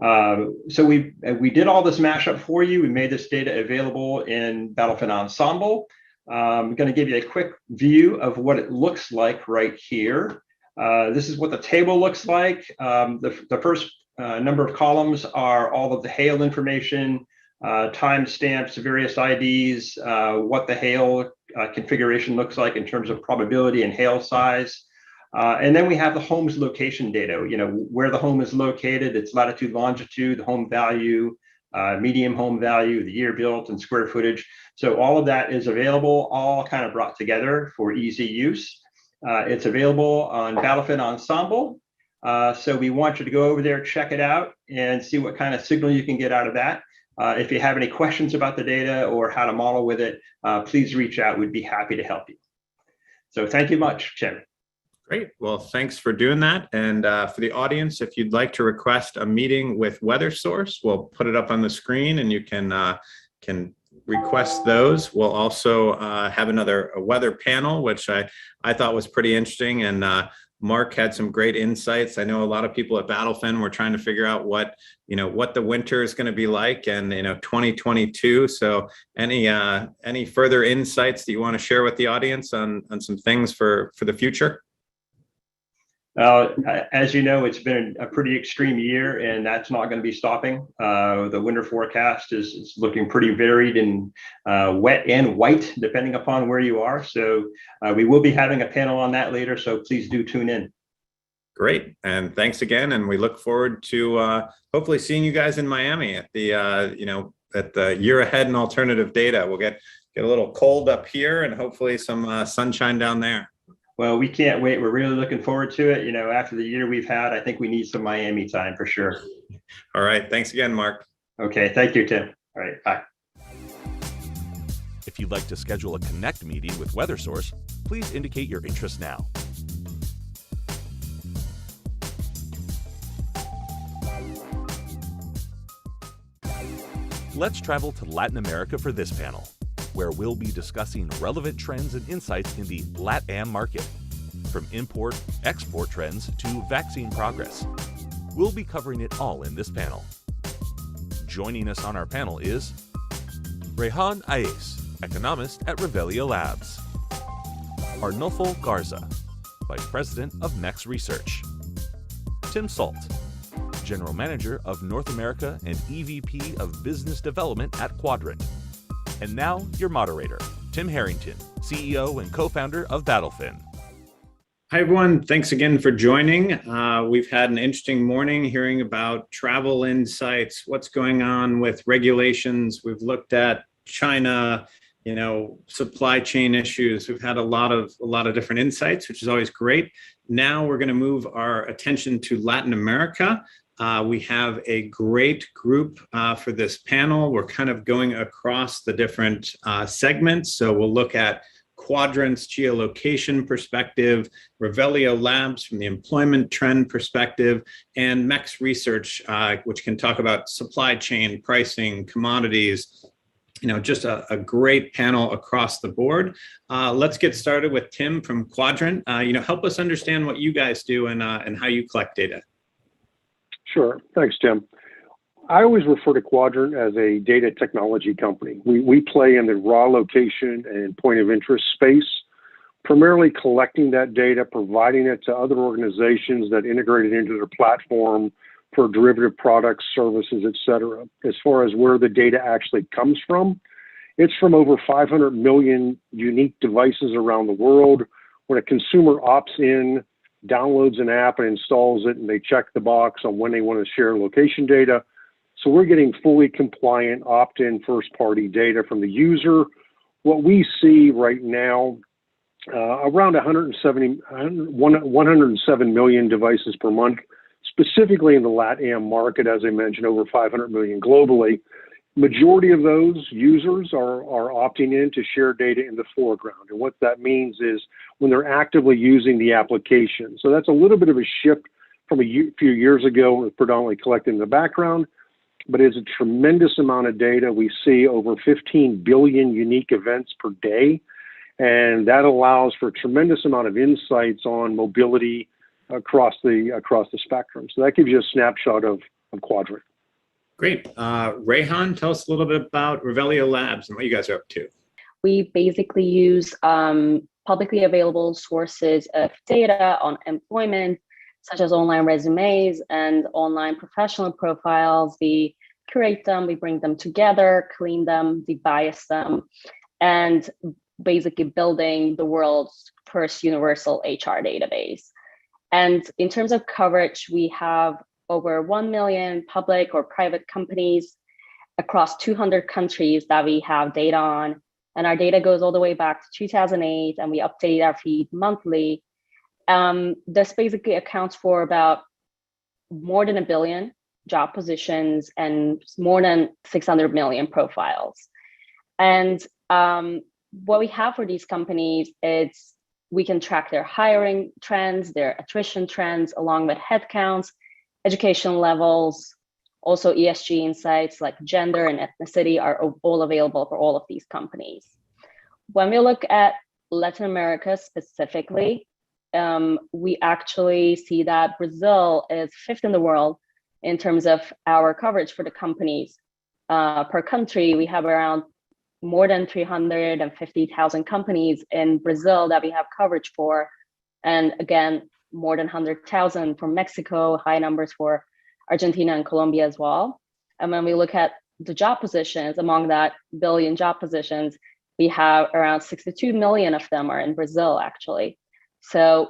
So we did all this mashup for you. We made this data available in BattleFin Ensemble. I'm going to give you a quick view of what it looks like right here. This is what the table looks like. The first number of columns are all of the hail information, timestamps, various IDs, what the hail configuration looks like in terms of probability and hail size. And then we have the home's location data, where the home is located, its latitude, longitude, home value, medium home value, the year built, and square footage. So all of that is available, all kind of brought together for easy use. It's available on BattleFin Ensemble. So we want you to go over there, check it out, and see what kind of signal you can get out of that. If you have any questions about the data or how to model with it, please reach out. We'd be happy to help you. So thank you much, Tim. Great. Well, thanks for doing that. And for the audience, if you'd like to request a meeting with WeatherSource, we'll put it up on the screen and you can request those. We'll also have a weather panel, which I thought was pretty interesting. And Mark had some great insights. I know a lot of people at BattleFin were trying to figure out what the winter is going to be like, and 2022. So any further insights that you want to share with the audience on some things for the future? As you know, it's been a pretty extreme year, and that's not going to be stopping. The winter forecast is looking pretty varied and wet and white, depending upon where you are. So we will be having a panel on that later, so please do tune in. Great, and thanks again, and we look forward to hopefully seeing you guys in Miami at the at the Year Ahead in Alternative Data. We'll get a little cold up here, and hopefully some sunshine down there. Well, we can't wait. We're really looking forward to it. After the year we've had, I think we need some Miami time for sure. All right. Thanks again, Mark. Okay. Thank you, Tim. All right. Bye. If you'd like to schedule a Connect meeting with WeatherSource, please indicate your interest now. Let's travel to Latin America for this panel, where we'll be discussing relevant trends and insights in the LATAM market, from import-export trends to vaccine progress. We'll be covering it all in this panel. Joining us on our panel is Rehan Aes, economist at Revelio Labs; Arnulfo Garza, Vice President of MEX Research; Tim Salt, General Manager of North America and EVP of Business Development at Quadrant. And now, your moderator, Tim Harrington, CEO and co-founder of BattleFin. Hi, everyone. Thanks again for joining. We've had an interesting morning hearing about travel insights, what's going on with regulations. We've looked at China, supply chain issues. We've had a lot of different insights, which is always great. Now we're going to move our attention to Latin America. We have a great group for this panel. We're kind of going across the different segments. So we'll look at Quadrant's geolocation perspective, Revelio Labs from the employment trend perspective, and MEX Research, which can talk about supply chain, pricing, commodities. Just a great panel across the board. Let's get started with Tim from Quadrant. Help us understand what you guys do and how you collect data. Sure. Thanks, Tim. I always refer to Quadrant as a data technology company. We play in the raw location and point of interest space, primarily collecting that data, providing it to other organizations that integrate it into their platform for derivative products, services, et cetera. As far as where the data actually comes from, it's from over 500 million unique devices around the world. When a consumer opts in, downloads an app and installs it, and they check the box on when they want to share location data. So we're getting fully compliant opt-in first-party data from the user. What we see right now, around 107 million devices per month, specifically in the LATAM market, as I mentioned, over 500 million globally. Majority of those users are opting in to share data in the foreground. And what that means is when they're actively using the application. So that's a little bit of a shift from a few years ago when it was predominantly collected in the background, but it's a tremendous amount of data. We see over 15 billion unique events per day, and that allows for a tremendous amount of insights on mobility across the spectrum. So that gives you a snapshot of Quadrant. Great. Rehan, tell us a little bit about Revelio Labs and what you guys are up to. We basically use publicly available sources of data on employment, such as online resumes and online professional profiles. We curate them, we bring them together, clean them, debias them, and basically building the world's first universal HR database. And in terms of coverage, we have over 1 million public or private companies across 200 countries that we have data on. And our data goes all the way back to 2008, and we update our feed monthly. This basically accounts for about more than 1 billion job positions and more than 600 million profiles. And what we have for these companies is we can track their hiring trends, their attrition trends, along with headcounts, education levels. Also, ESG insights like gender and ethnicity are all available for all of these companies. When we look at Latin America specifically, we actually see that Brazil is 5th in the world in terms of our coverage for the companies. Per country, we have around more than 350,000 companies in Brazil that we have coverage for. And again, more than 100,000 from Mexico, high numbers for Argentina and Colombia as well. And when we look at the job positions, among that billion job positions, we have around 62 million of them are in Brazil, actually. So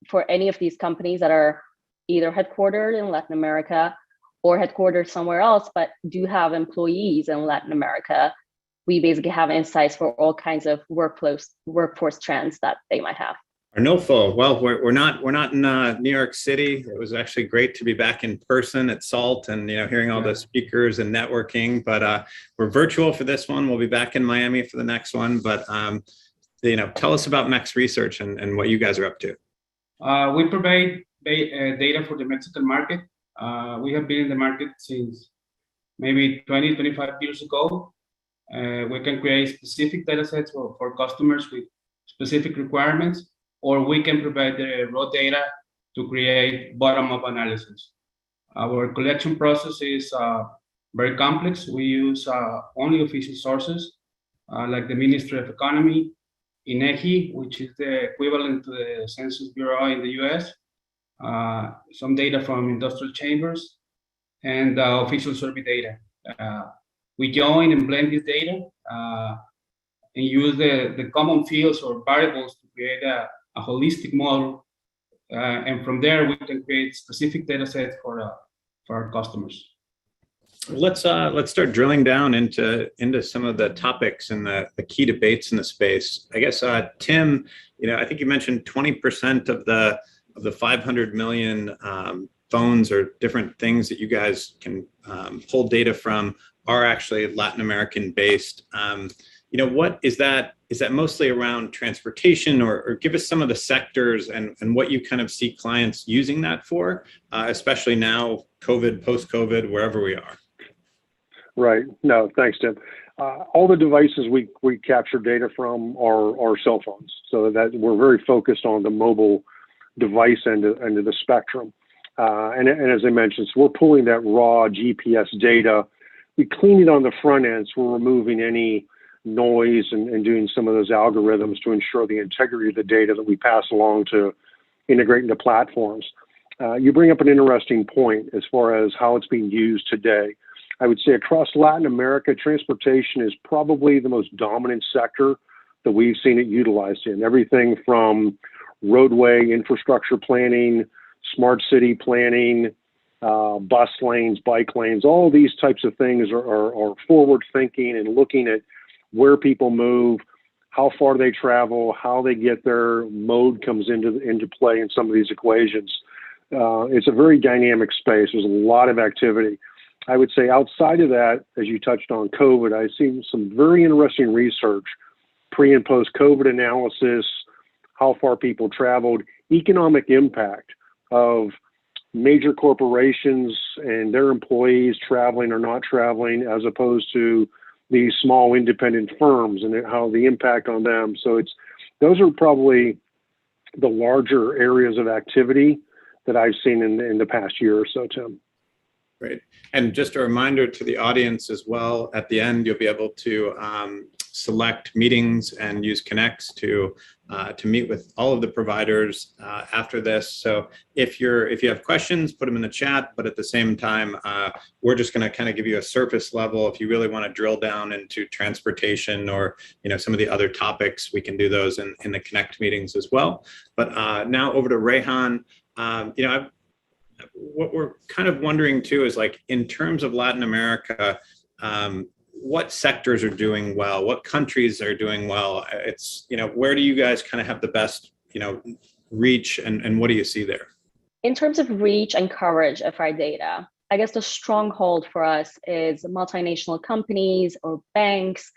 for any of these companies that are either headquartered in Latin America or headquartered somewhere else, but do have employees in Latin America, we basically have insights for all kinds of workforce trends that they might have. Arnulfo, well, we're not in New York City. It was actually great to be back in person at SALT and hearing all the speakers and networking. But we're virtual for this one. We'll be back in Miami for the next one. But tell us about MEX Research and what you guys are up to. We provide data for the Mexican market. We have been in the market since maybe 20, 25 years ago. We can create specific data sets for customers with specific requirements, or we can provide the raw data to create bottom-up analysis. Our collection process is very complex. We use only official sources, like the Ministry of Economy, INEGI, which is the equivalent to the Census Bureau in the US, some data from industrial chambers, and official survey data. We join and blend this data and use the common fields or variables to create a holistic model. And from there, we can create specific data sets for our customers. Let's start drilling down into some of the topics and the key debates in the space. I guess Tim, I think you mentioned 20% of the 500 million phones or different things that you guys can pull data from are actually Latin American based. What is that? Is that mostly around transportation, or give us some of the sectors and what you kind of see clients using that for, especially now, COVID, post-COVID, wherever we are? Right. No, thanks, Tim. All the devices we capture data from are cell phones, so that we're very focused on the mobile device end of the spectrum. And as I mentioned, so we're pulling that raw GPS data. We clean it on the front end, so we're removing any noise and doing some of those algorithms to ensure the integrity of the data that we pass along to integrate into platforms. You bring up an interesting point as far as how it's being used today. I would say across Latin America, transportation is probably the most dominant sector that we've seen it utilized in. Everything from roadway infrastructure planning, smart city planning, bus lanes, bike lanes, all of these types of things are forward thinking and looking at where people move, how far they travel, how they get there. Mode comes into play in some of these equations. It's a very dynamic space. There's a lot of activity. I would say outside of that, as you touched on COVID, I've seen some very interesting research, pre and post COVID analysis, how far people traveled, economic impact of major corporations and their employees traveling or not traveling, as opposed to these small independent firms and how the impact on them. So those are probably the larger areas of activity that I've seen in the past year or so, Tim. Great. And just a reminder to the audience as well, at the end, you'll be able to select meetings and use Connects to meet with all of the providers after this. So if you have questions, put them in the chat, but at the same time, we're just going to kind of give you a surface level. If you really want to drill down into transportation or some of the other topics, we can do those in the Connect meetings as well. But now over to Rehan. What we're kind of wondering too is, like, in terms of Latin America, what sectors are doing well, what countries are doing well? It's, where do you guys kind of have the best, reach, and what do you see there? In terms of reach and coverage of our data, I guess the stronghold for us is multinational companies or banks,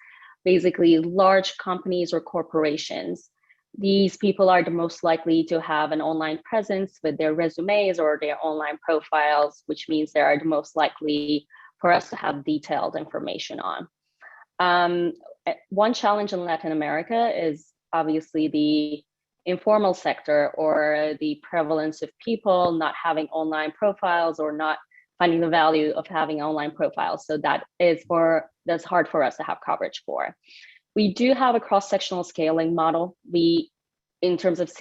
basically large companies or corporations. These people are the most likely to have an online presence with their resumes or their online profiles, which means they are the most likely for us to have detailed information on. One challenge in Latin America is obviously the informal sector, or the prevalence of people not having online profiles or not finding the value of having online profiles. So that's hard for us to have coverage for. We do have a cross-sectional scaling model. In terms of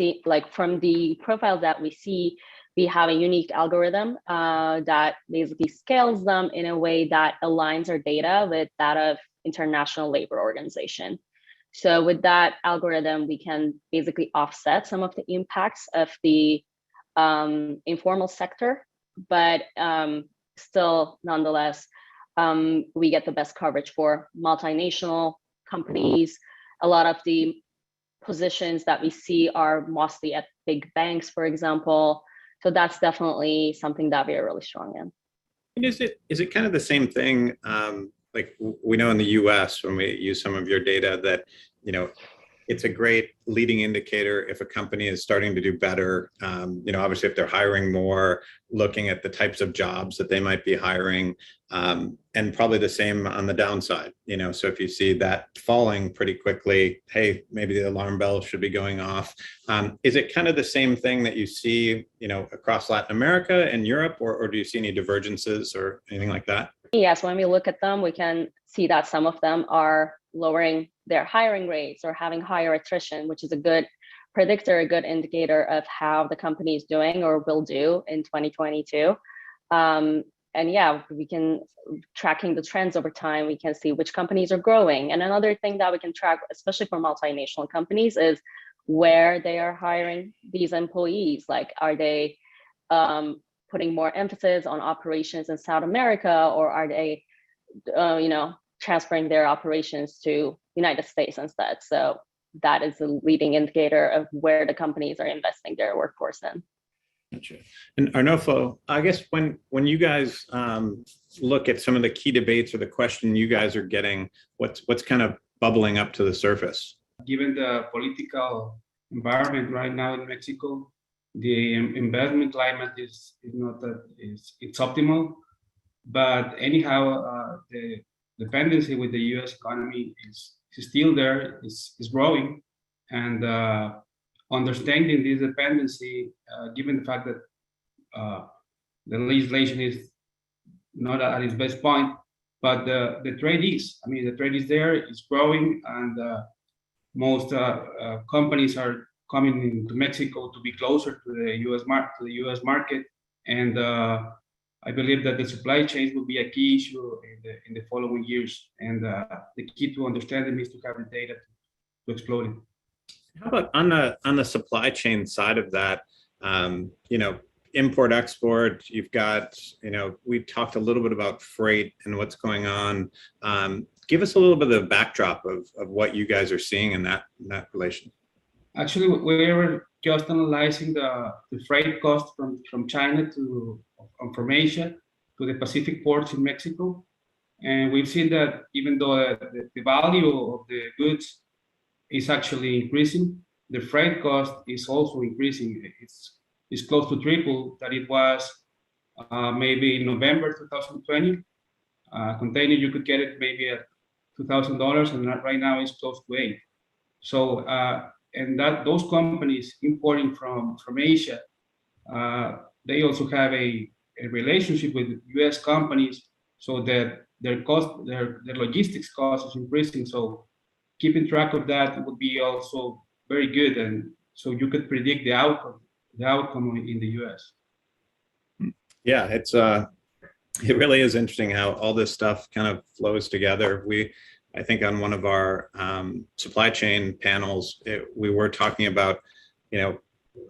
from the profiles that we see, we have a unique algorithm that basically scales them in a way that aligns our data with that of International Labor Organization. So with that algorithm, we can basically offset some of the impacts of the informal sector, but still, nonetheless, we get the best coverage for multinational companies. A lot of the positions that we see are mostly at big banks, for example. So that's definitely something that we are really strong in. And is it kind of the same thing? Like we know in the US, when we use some of your data, that it's a great leading indicator if a company is starting to do better. Obviously, if they're hiring more, looking at the types of jobs that they might be hiring, and probably the same on the downside. So if you see that falling pretty quickly, hey, maybe the alarm bell should be going off. Is it kind of the same thing that you see, across Latin America and Europe, or do you see any divergences or anything like that? Yes, when we look at them, we can see that some of them are lowering their hiring rates or having higher attrition, which is a good predictor, a good indicator of how the company is doing or will do in 2022. And yeah, we can, tracking the trends over time, we can see which companies are growing. And another thing that we can track, especially for multinational companies, is where they are hiring these employees. Like, are they putting more emphasis on operations in South America, or are they, transferring their operations to United States instead? So that is a leading indicator of where the companies are investing their workforce in. Gotcha. And Arnolfo, I guess when you guys look at some of the key debates or the question you guys are getting, what's kind of bubbling up to the surface? Given the political environment right now in Mexico, the investment climate is not that it's optimal. But anyhow, the dependency with the U.S. economy is still there, is growing, and understanding this dependency, given the fact that the legislation is not at its best point, but the trade is. I mean, the trade is there, it's growing, and most companies are coming into Mexico to be closer to the U.S. market, and I believe that the supply chains will be a key issue in the following years, and the key to understand them is to have the data to explode it. How about on the supply chain side of that? Import export. You've got, we talked a little bit about freight and what's going on. Give us a little bit of the backdrop of what you guys are seeing in that relation. Actually, we were just analyzing the freight cost from China from Asia to the Pacific ports in Mexico. And we've seen that even though the value of the goods is actually increasing, the freight cost is also increasing. It's close to triple that it was maybe in November 2020. Container, you could get it maybe at $2,000, and right now it's close to $8,000. So, and that those companies importing from Asia, they also have a relationship with U.S. companies, so that their logistics cost is increasing. So keeping track of that would be also very good, and so you could predict the outcome in the U.S. Yeah, it really is interesting how all this stuff kind of flows together. I think on one of our supply chain panels, we were talking about,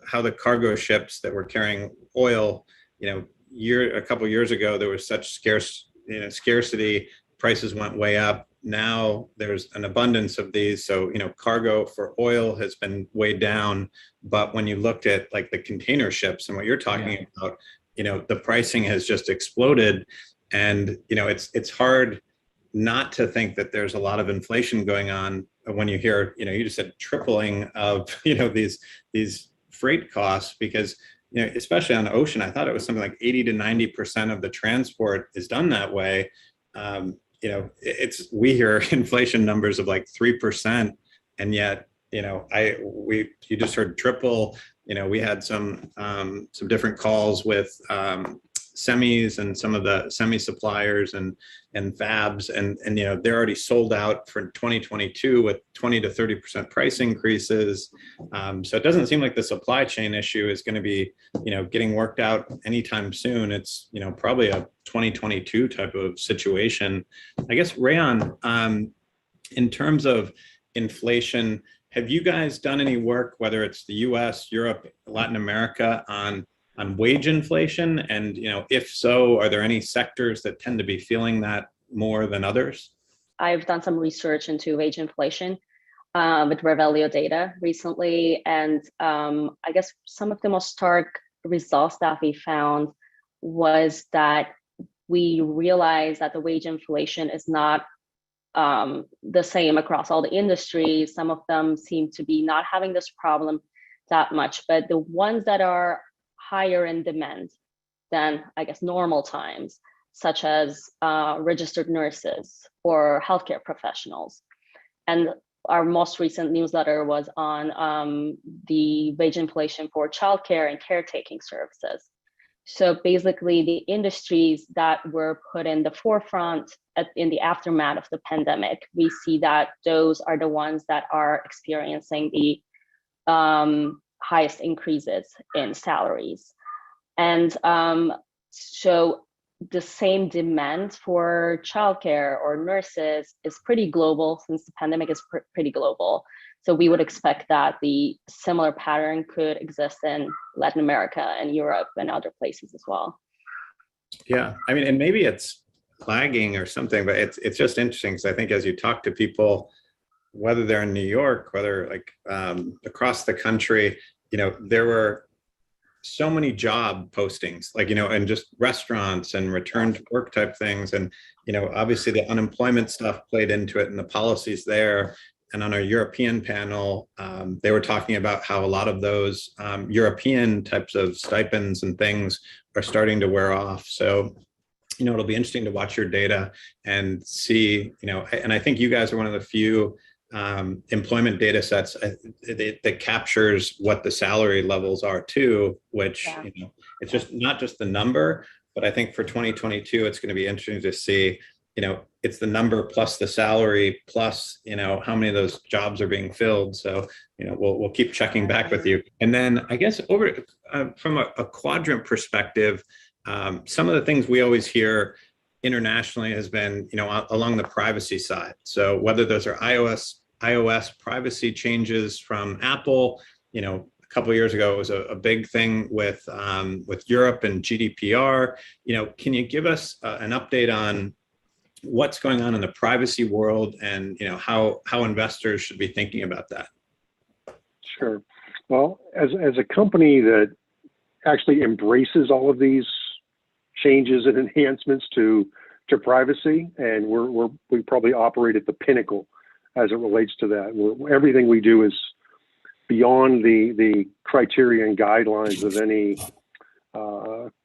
how the cargo ships that were carrying oil, a couple of years ago, there was such scarcity, prices went way up. Now there's an abundance of these. So, cargo for oil has been way down. But when you looked at like the container ships and what you're talking about, the pricing has just exploded. And, it's hard not to think that there's a lot of inflation going on when you hear, you just said tripling of, these freight costs, because, especially on the ocean, I thought it was something like 80 to 90% of the transport is done that way. We hear inflation numbers of like 3%, and yet, you just heard triple. We had some different calls with semis and some of the semi suppliers and fabs, and they're already sold out for 2022 with 20 to 30% price increases. So it doesn't seem like the supply chain issue is going to be getting worked out anytime soon. It's probably a 2022 type of situation. I guess, Rayan, in terms of inflation, have you guys done any work, whether it's the US, Europe, Latin America, on wage inflation? And, if so, are there any sectors that tend to be feeling that more than others? I've done some research into wage inflation with Revelio data recently. And I guess some of the most stark results that we found was that we realized that the wage inflation is not the same across all the industries. Some of them seem to be not having this problem that much, but the ones that are higher in demand than, I guess, normal times, such as registered nurses or healthcare professionals. And our most recent newsletter was on the wage inflation for childcare and caretaking services. So basically the industries that were put in the forefront in the aftermath of the pandemic, we see that those are the ones that are experiencing the highest increases in salaries. And so the same demand for childcare or nurses is pretty global, since the pandemic is pretty global. So we would expect that the similar pattern could exist in Latin America and Europe and other places as well. Yeah, I mean, and maybe it's lagging or something, but it's just interesting because I think as you talk to people, whether they're in New York, whether like across the country, you know, there were so many job postings, like, you know, and just restaurants and return to work type things. And, you know, obviously the unemployment stuff played into it and the policies there. And on our European panel, they were talking about how a lot of those European types of stipends and things are starting to wear off. So, you know, it'll be interesting to watch your data and see, you know, and I think you guys are one of the few employment data sets that captures what the salary levels are too, which, you know, it's just not just the number, but I think for 2022, it's going to be interesting to see, you know, it's the number plus the salary plus, you know, how many of those jobs are being filled. So, you know, we'll keep checking back with you. And then I guess over from a quadrant perspective, some of the things we always hear internationally has been, you know, along the privacy side. So whether those are iOS privacy changes from Apple, you know, a couple of years ago, it was a big thing with Europe and GDPR. You know, can you give us an update on what's going on in the privacy world and, you know, how investors should be thinking about that? Sure. Well, as a company that actually embraces all of these changes and enhancements to privacy, and we probably operate at the pinnacle as it relates to that. Everything we do is beyond the criteria and guidelines of any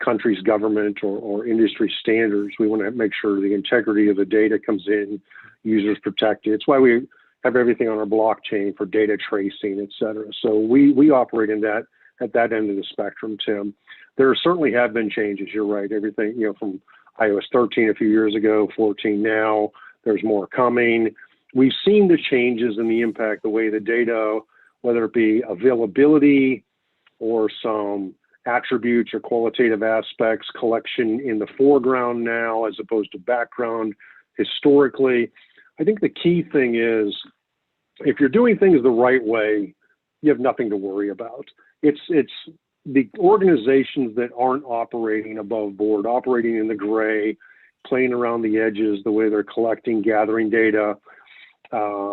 country's government or industry standards. We want to make sure the integrity of the data comes in, users protected. It's why we have everything on our blockchain for data tracing, et cetera. So we operate in that at that end of the spectrum, Tim. There certainly have been changes. You're right. Everything, you know, from iOS 13 a few years ago, 14 now, there's more coming. We've seen the changes and the impact, the way the data, whether it be availability or some attributes or qualitative aspects, collection in the foreground now as opposed to background historically. I think the key thing is, if you're doing things the right way, you have nothing to worry about. It's the organizations that aren't operating above board, operating in the gray, playing around the edges, the way they're collecting, gathering data,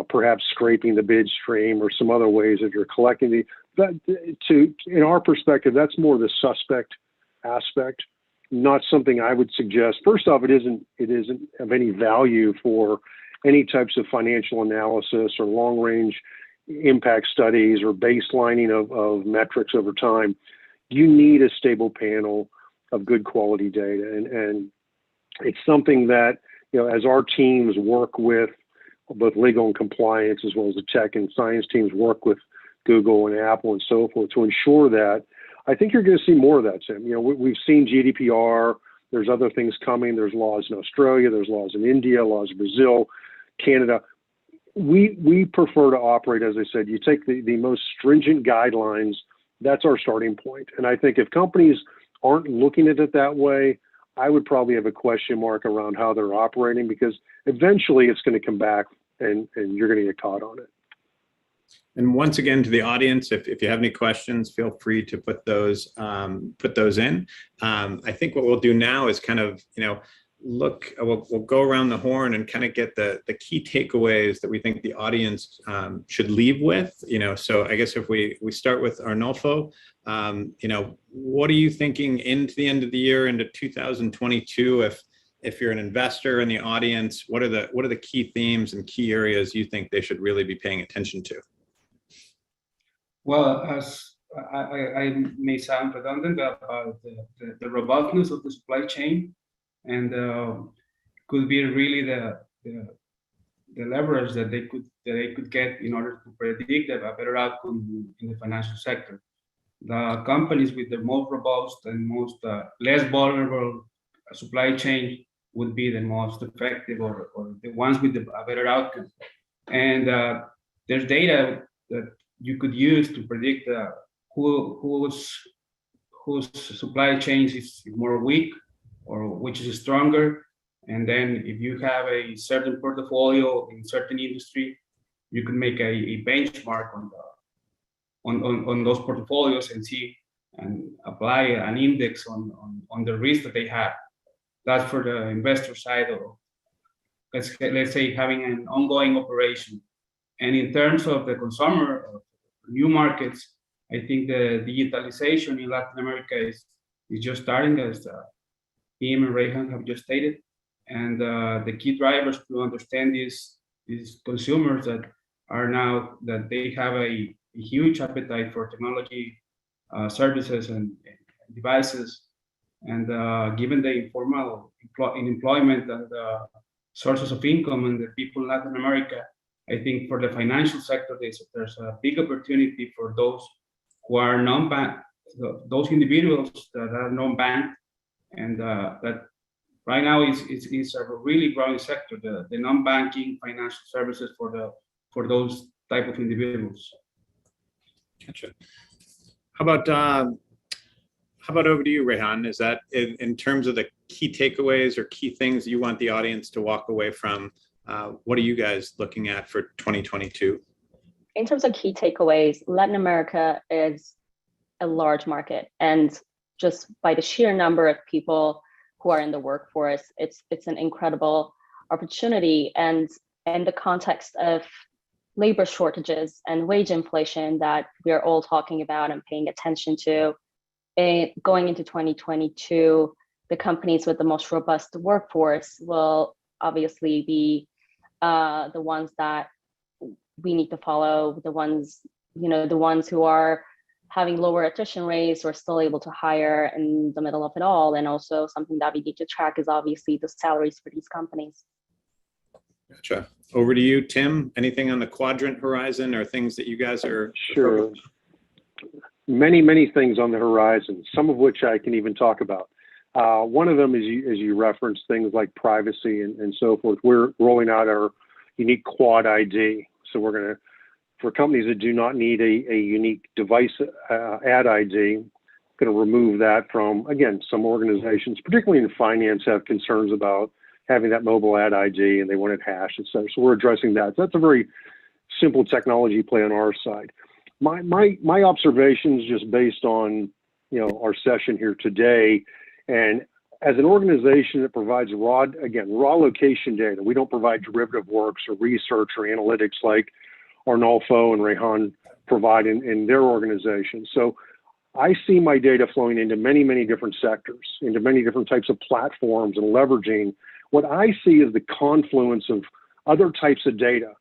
perhaps scraping the bid stream or some other ways that you're collecting in our perspective, that's more the suspect aspect, not something I would suggest. First off, it isn't of any value for any types of financial analysis or long range impact studies or baselining of metrics over time. You need a stable panel of good quality data. And it's something that, you know, as our teams work with both legal and compliance, as well as the tech and science teams work with Google and Apple and so forth to ensure that, I think you're going to see more of that, Tim. You know, we've seen GDPR, there's other things coming. There's laws in Australia, there's laws in India, laws in Brazil, Canada. We prefer to operate, as I said, you take the most stringent guidelines, that's our starting point. And I think if companies aren't looking at it that way, I would probably have a question mark around how they're operating, because eventually it's going to come back and you're going to get caught on it. And once again, to the audience, if you have any questions, feel free to put those in. I think what we'll do now is kind of, you know, we'll go around the horn and kind of get the key takeaways that we think the audience should leave with, you know. So I guess if we start with Arnolfo, you know, what are you thinking into the end of the year, into 2022, if if you're an investor in the audience, what are the key themes and key areas you think they should really be paying attention to? Well, as I may sound redundant about the robustness of the supply chain, and could be really the leverage that they could get in order to predict a better outcome in the financial sector. The companies with the most robust and most less vulnerable supply chain would be the most effective, or the ones with a better outcome. And there's data that you could use to predict whose supply chain is more weak or which is stronger. And then if you have a certain portfolio in certain industry, you can make a benchmark on those portfolios and see and apply an index on the risk that they have. That's for the investor side of, let's say, having an ongoing operation. And in terms of the consumer, new markets, I think the digitalization in Latin America is just starting, as Tim and Rehan have just stated. And the key drivers to understand these consumers that are now, that they have a huge appetite for technology services and devices. And given the informal employment and sources of income and the people in Latin America, I think for the financial sector, there's a big opportunity for those who are non-bank, those individuals that are non-bank, and that right now is a really growing sector, the non-banking financial services for those type of individuals. Gotcha. How about over to you, Rehan? Is that in terms of the key takeaways or key things you want the audience to walk away from? What are you guys looking at for 2022? In terms of key takeaways, Latin America is a large market, and just by the sheer number of people who are in the workforce, it's an incredible opportunity. And in the context of labor shortages and wage inflation that we're all talking about and paying attention to, going into 2022, the companies with the most robust workforce will obviously be the ones that we need to follow, the ones who are having lower attrition rates or still able to hire in the middle of it all. And also something that we need to track is obviously the salaries for these companies. Gotcha. Over to you, Tim. Anything on the quadrant horizon or things that you guys are? Sure. Many things on the horizon, some of which I can even talk about. One of them is, as you referenced, things like privacy and so forth. We're rolling out our unique Quad ID. So we're going to, for companies that do not need a unique device ad ID, going to remove that from, again, some organizations, particularly in finance, have concerns about having that mobile ad ID and they want it hashed, et cetera. So we're addressing that. So that's a very simple technology play on our side. My observations, just based on our session here today, and as an organization that provides raw location data, we don't provide derivative works or research or analytics like Arnolfo and Rehan provide in their organization. So I see my data flowing into many different sectors, into many different types of platforms, and leveraging. What I see is the confluence of other types of data.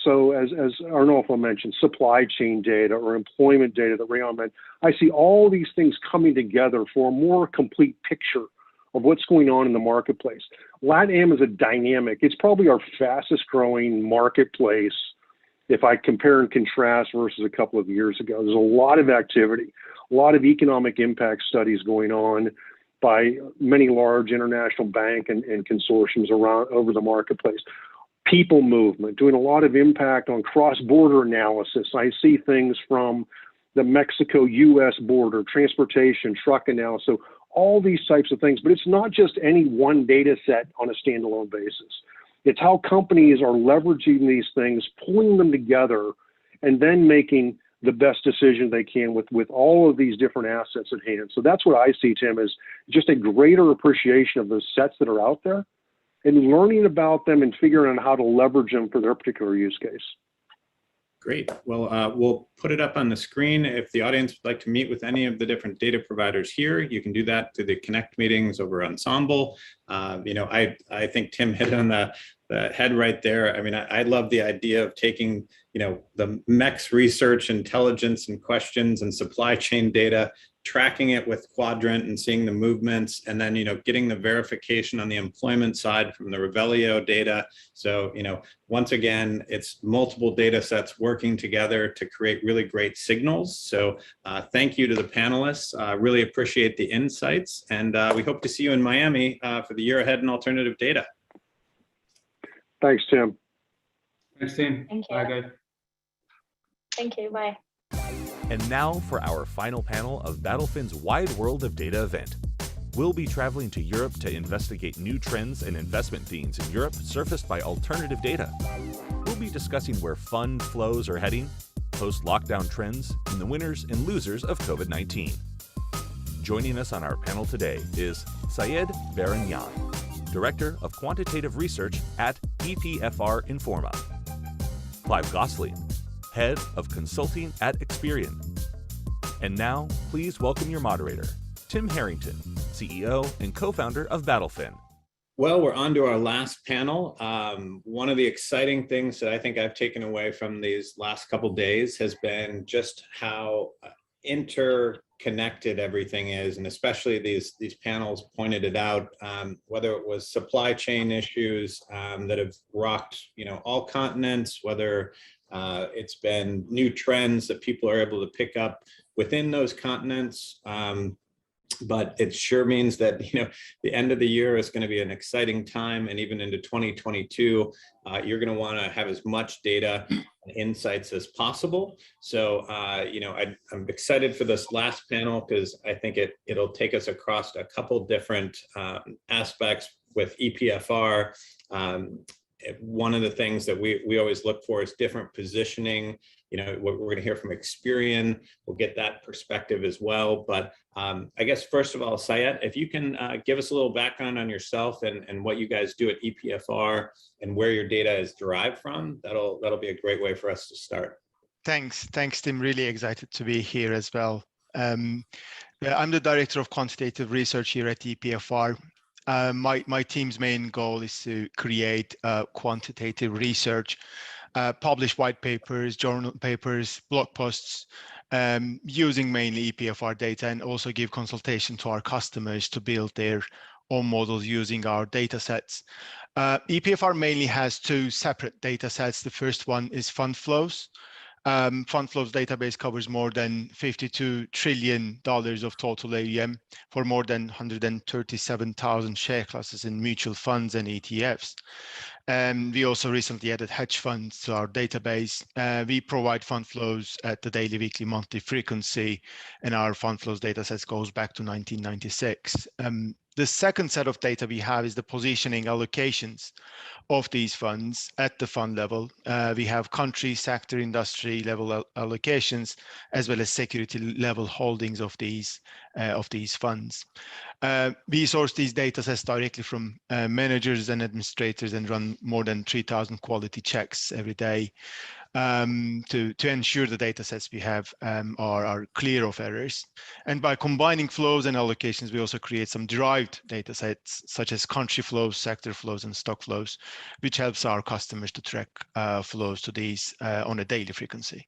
So as Arnolfo mentioned, supply chain data or employment data that Rehan meant, I see all these things coming together for a more complete picture of what's going on in the marketplace. LATAM is a dynamic. It's probably our fastest growing marketplace if I compare and contrast versus a couple of years ago. There's a lot of activity, a lot of economic impact studies going on by many large international bank and consortiums over the marketplace. People movement, doing a lot of impact on cross-border analysis. I see things from the Mexico-US border, transportation, truck analysis, so all these types of things. But it's not just any one data set on a standalone basis. It's how companies are leveraging these things, pulling them together, and then making the best decision they can with all of these different assets at hand. So that's what I see, Tim, as just a greater appreciation of those sets that are out there, and learning about them and figuring out how to leverage them for their particular use case. Great. Well, we'll put it up on the screen. If the audience would like to meet with any of the different data providers here, you can do that through the Connect meetings over Ensemble. I think Tim hit on the head right there. I mean, I love the idea of taking, the MEX research, intelligence and questions and supply chain data, tracking it with Quadrant and seeing the movements, and then, getting the verification on the employment side from the Revelio data. So, once again, it's multiple data sets working together to create really great signals. So thank you to the panelists. Really appreciate the insights. And we hope to see you in Miami for the Year Ahead in Alternative Data. Thanks, Tim. Thanks, Tim. Thank you. Bye, guys. Thank you. Bye. And now for our final panel of BattleFin's Wide World of Data event. We'll be traveling to Europe to investigate new trends and investment themes in Europe surfaced by alternative data. We'll be discussing where fund flows are heading, post-lockdown trends, and the winners and losers of COVID-19. Joining us on our panel today is Syed Baranyan, Director of Quantitative Research at EPFR Informa; Clive Gosling, Head of Consulting at Experian. And now, please welcome your moderator, Tim Harrington, CEO and co-founder of BattleFin. Well, we're on to our last panel. One of the exciting things that I think I've taken away from these last couple days has been just how interconnected everything is, and especially these panels pointed it out, whether it was supply chain issues that have rocked all continents, whether it's been new trends that people are able to pick up within those continents. But it sure means that the end of the year is going to be an exciting time, and even into 2022, you're going to want to have as much data and insights as possible. So I'm excited for this last panel because I think it'll take us across a couple different aspects with EPFR. One of the things that we always look for is different positioning. What we're going to hear from Experian, we'll get that perspective as well. But I guess, first of all, Syed, if you can give us a little background on yourself and what you guys do at EPFR and where your data is derived from, that'll be a great way for us to start. Thanks, Tim. Really excited to be here as well. I'm the Director of Quantitative Research here at EPFR. My team's main goal is to create quantitative research, publish white papers, journal papers, blog posts, using mainly EPFR data, and also give consultation to our customers to build their own models using our data sets. EPFR mainly has two separate data sets. The first one is fund flows. Fund flows database covers more than $52 trillion of total AUM for more than 137,000 share classes in mutual funds and ETFs. And we also recently added hedge funds to our database. We provide fund flows at the daily, weekly, monthly frequency, and our fund flows datasets goes back to 1996. The second set of data we have is the positioning allocations of these funds at the fund level. We have country, sector, industry level allocations, as well as security level holdings of these funds. We source these data sets directly from managers and administrators and run more than 3,000 quality checks every day to ensure the data sets we have are clear of errors. And by combining flows and allocations, we also create some derived data sets, such as country flows, sector flows, and stock flows, which helps our customers to track flows to these on a daily frequency.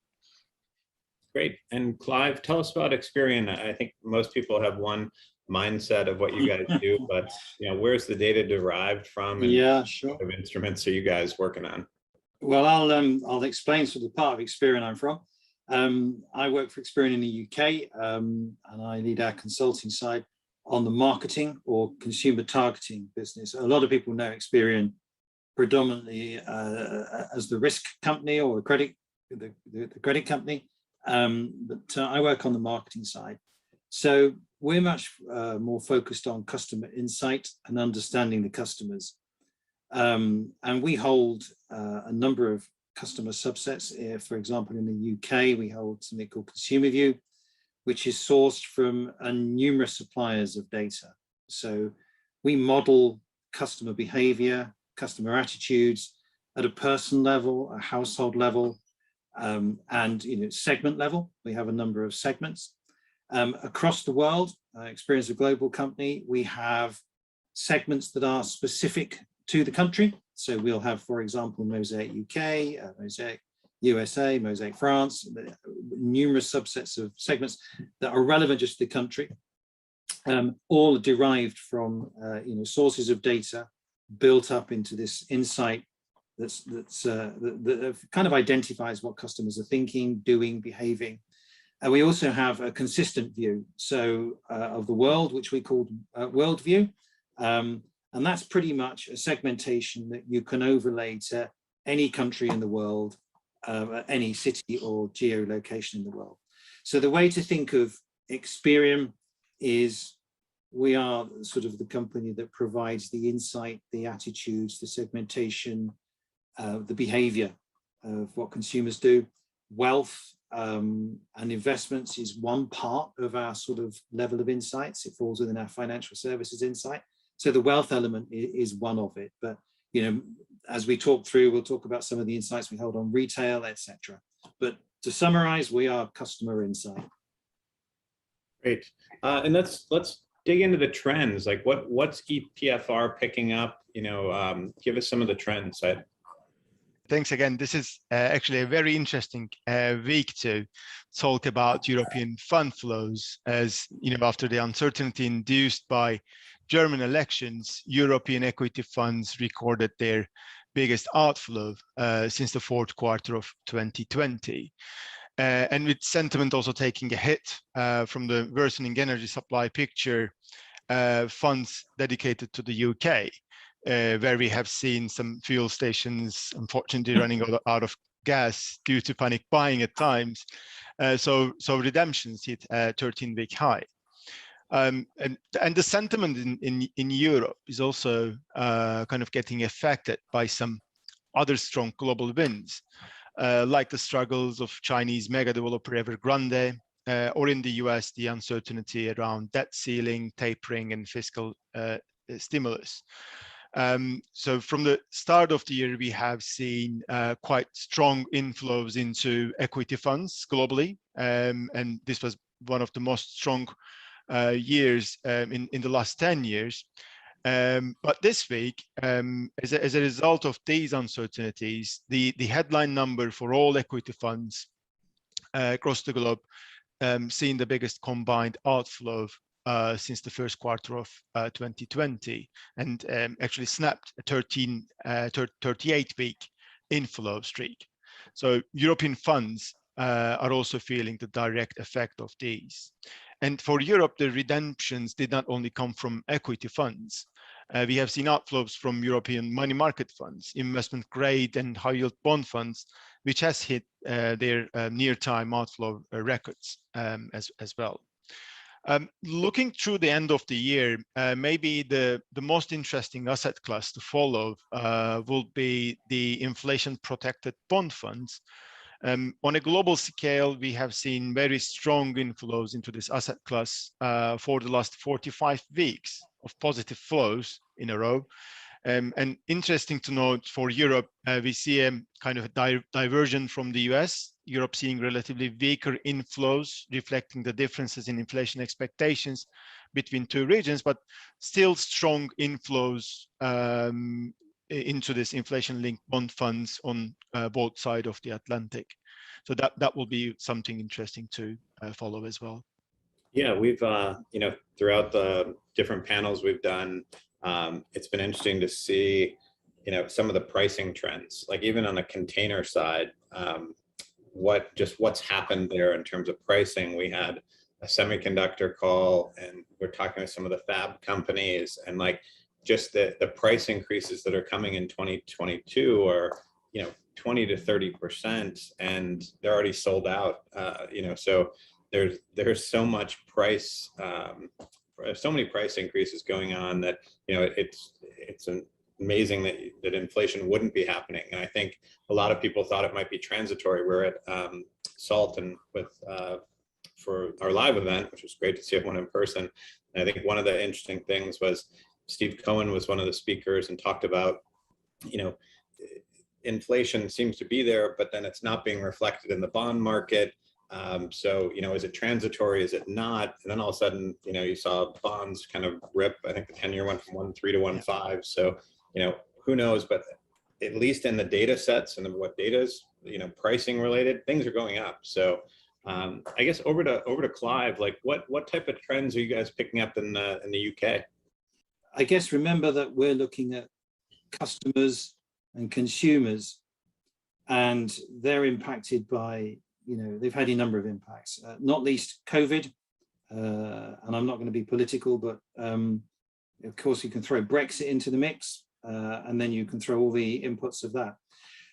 Great. And Clive, tell us about Experian. I think most people have one mindset of what you guys do, but where's the data derived from, and yeah, sure, what instruments are you guys working on? Well, I'll explain sort of the part of Experian I'm from. I work for Experian in the UK, and I lead our consulting side on the marketing or consumer targeting business. A lot of people know Experian predominantly as the risk company or the credit company, but I work on the marketing side. So we're much more focused on customer insight and understanding the customers. And we hold a number of customer subsets. For example, in the UK, we hold something called Consumer View, which is sourced from numerous suppliers of data. So we model customer behavior, customer attitudes at a person level, a household level, and segment level. We have a number of segments. Across the world, Experian is a global company. We have segments that are specific to the country. So we'll have, for example, Mosaic UK, Mosaic USA, Mosaic France, numerous subsets of segments that are relevant just to the country, all derived from sources of data built up into this insight that kind of identifies what customers are thinking, doing, behaving. And we also have a consistent view of the world, which we call worldview. And that's pretty much a segmentation that you can overlay to any country in the world, any city or geolocation in the world. So the way to think of Experian is we are sort of the company that provides the insight, the attitudes, the segmentation, the behavior of what consumers do. Wealth and investments is one part of our sort of level of insights. It falls within our financial services insight. So the wealth element is one of it. But as we talk through, we'll talk about some of the insights we hold on retail, etc. But to summarize, we are customer insight. Great. And let's dig into the trends. Like what's EPFR picking up? Give us some of the trends. Thanks again. This is actually a very interesting week to talk about European fund flows, as after the uncertainty induced by German elections, European equity funds recorded their biggest outflow since the fourth quarter of 2020. And with sentiment also taking a hit from the worsening energy supply picture, funds dedicated to the UK, where we have seen some fuel stations unfortunately running out of gas due to panic buying at times. So redemptions hit a 13-week high. And the sentiment in Europe is also kind of getting affected by some other strong global wins, like the struggles of Chinese mega developer Evergrande, or in the US, the uncertainty around debt ceiling, tapering, and fiscal stimulus. So from the start of the year, we have seen quite strong inflows into equity funds globally, and this was one of the most strong years in the last 10 years. But this week, as a result of these uncertainties, the headline number for all equity funds across the globe seen the biggest combined outflow since the first quarter of 2020, and actually snapped a 38-week inflow streak. So European funds are also feeling the direct effect of these. And for Europe, the redemptions did not only come from equity funds. We have seen outflows from European money market funds, investment grade and high yield bond funds, which has hit their near-time outflow records as well. Looking through the end of the year, maybe the most interesting asset class to follow will be the inflation-protected bond funds. On a global scale, we have seen very strong inflows into this asset class for the last 45 weeks of positive flows in a row. And interesting to note, for Europe, we see a kind of a diversion from the US, Europe seeing relatively weaker inflows, reflecting the differences in inflation expectations between two regions, but still strong inflows into this inflation-linked bond funds on both sides of the Atlantic. So that will be something interesting to follow as well. Yeah, we've throughout the different panels we've done, it's been interesting to see some of the pricing trends, like even on the container side, what's happened there in terms of pricing. We had a semiconductor call, and we're talking with some of the fab companies, and like just the price increases that are coming in 2022 are 20 to 30%, and they're already sold out. So there's so much price, so many price increases going on that it's amazing that inflation wouldn't be happening. And I think a lot of people thought it might be transitory. We're at SALT and for our live event, which was great to see everyone in person. And I think one of the interesting things was Steve Cohen was one of the speakers and talked about inflation seems to be there, but then it's not being reflected in the bond market. So, is it transitory? Is it not? And then all of a sudden, you saw bonds kind of rip. I think the 10-year went from 1.3 to 1.5. So, who knows? But at least in the data sets and what data is, pricing related, things are going up. So, I guess over to Clive. Like, what type of trends are you guys picking up in the UK? I guess remember that we're looking at customers and consumers, and they're impacted by, they've had a number of impacts, not least COVID. And I'm not going to be political, but of course you can throw Brexit into the mix, and then you can throw all the inputs of that.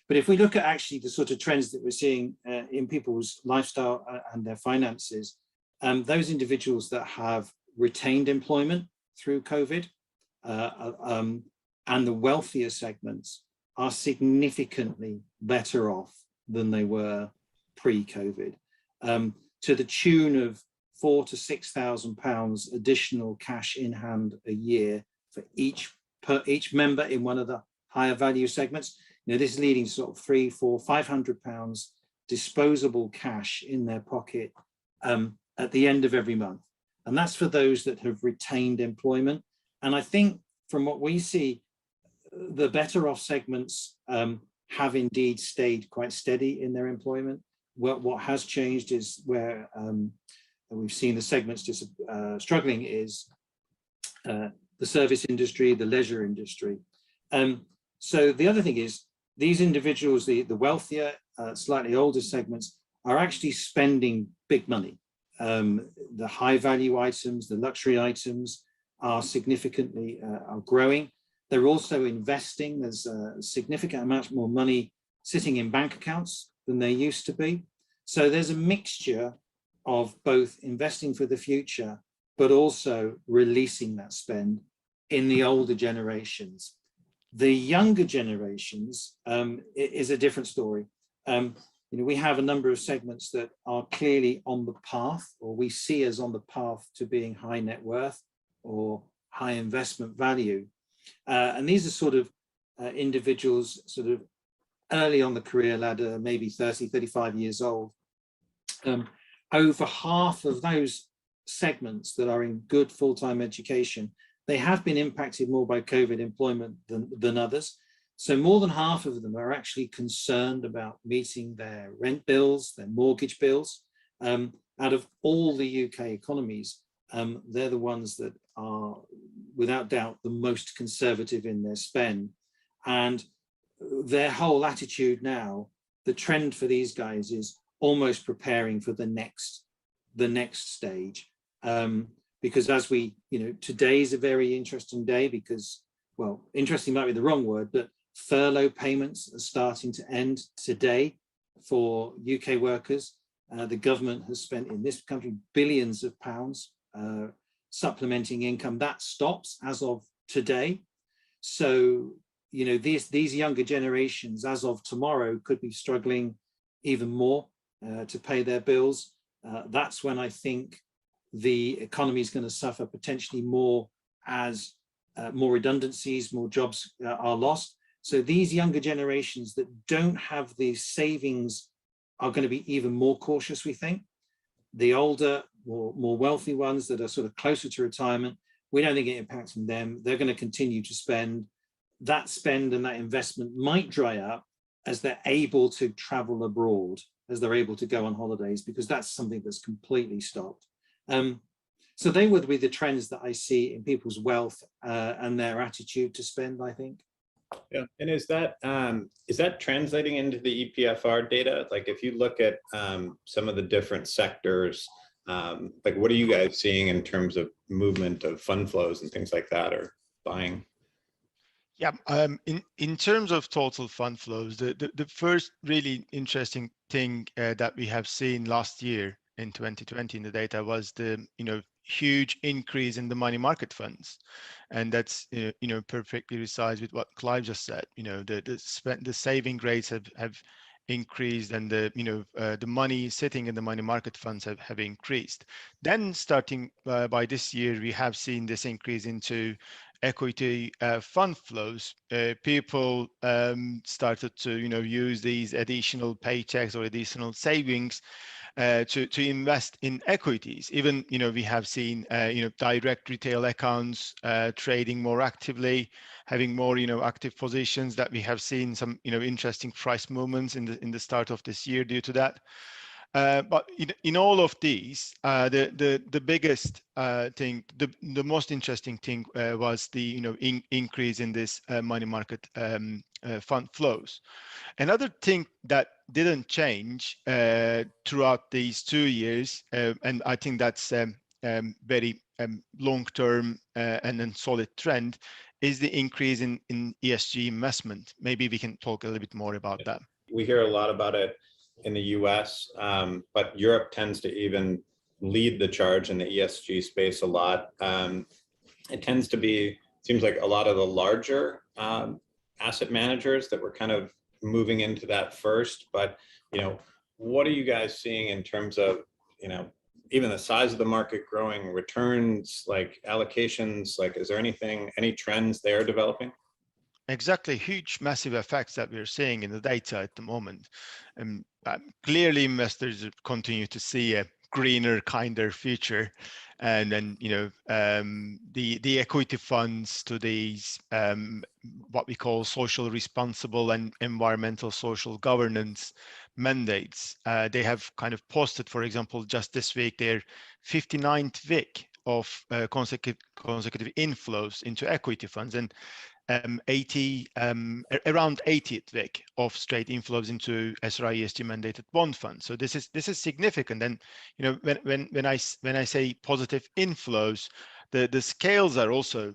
But if we look at actually the sort of trends that we're seeing in people's lifestyle and their finances, those individuals that have retained employment through COVID, and the wealthier segments are significantly better off than they were pre-COVID, to the tune of £4,000 to £6,000 additional cash in hand a year for each member in one of the higher value segments. This is leading to sort of £300, £400, £500 disposable cash in their pocket at the end of every month, and that's for those that have retained employment. And I think from what we see, the better off segments have indeed stayed quite steady in their employment. What has changed is where we've seen the segments just struggling is the service industry, the leisure industry. So the other thing is these individuals, the wealthier, slightly older segments, are actually spending big money. The high value items, the luxury items are significantly are growing. They're also investing. There's a significant amount more money sitting in bank accounts than there used to be. So there's a mixture of both investing for the future, but also releasing that spend in the older generations. The younger generations is a different story. We have a number of segments that are clearly on the path, or we see as on the path to being high net worth or high investment value. And these are sort of individuals sort of early on the career ladder, maybe 30, 35 years old. Over half of those segments that are in good full-time education, they have been impacted more by COVID employment than others. So more than half of them are actually concerned about meeting their rent bills, their mortgage bills. Out of all the UK economies, they're the ones that are, without doubt, the most conservative in their spend. And their whole attitude now, the trend for these guys is almost preparing for the next stage. Because as we, today is a very interesting day because, well, interesting might be the wrong word, but furlough payments are starting to end today for UK workers. The government has spent in this country billions of pounds supplementing income. That stops as of today. So, these younger generations as of tomorrow could be struggling even more to pay their bills. That's when I think the economy is going to suffer potentially more as more redundancies, more jobs are lost. So these younger generations that don't have these savings are going to be even more cautious, we think. The older, more wealthy ones that are sort of closer to retirement, we don't think it impacts them. They're going to continue to spend. That spend and that investment might dry up as they're able to travel abroad, as they're able to go on holidays, because that's something that's completely stopped. So they would be the trends that I see in people's wealth and their attitude to spend, I think. Yeah, and is that translating into the EPFR data? Like, if you look at some of the different sectors, like what are you guys seeing in terms of movement of fund flows and things like that, or buying? Yeah, in terms of total fund flows, the first really interesting thing that we have seen last year in 2020 in the data was the huge increase in the money market funds, and that's perfectly resized with what Clive just said. The saving rates have increased, and the money sitting in the money market funds have increased. Then starting by this year, we have seen this increase into equity fund flows, people started to use these additional paychecks or additional savings to invest in equities. Even we have seen direct retail accounts trading more actively, having more active positions. That we have seen some interesting price movements in the start of this year due to that. But in all of these, the biggest thing, the most interesting thing was the increase in this money market fund flows. Another thing that didn't change throughout these 2 years, and I think that's very long-term and then solid trend, is the increase in ESG investment. Maybe we can talk a little bit more about that. We hear a lot about it in the US, but Europe tends to even lead the charge in the ESG space a lot. It tends to be, seems like a lot of the larger asset managers that were kind of moving into that first. But, what are you guys seeing in terms of, even the size of the market growing, returns, like allocations, like is there any trends they're developing? Exactly, huge, massive effects that we're seeing in the data at the moment. Clearly, investors continue to see a greener, kinder future, and then the equity funds to these what we call social responsible and environmental social governance mandates. They have kind of posted, for example, just this week, their 59th week of consecutive inflows into equity funds, and around 80th week of straight inflows into SRI ESG mandated bond funds. So this is significant. And when I say positive inflows, the scales are also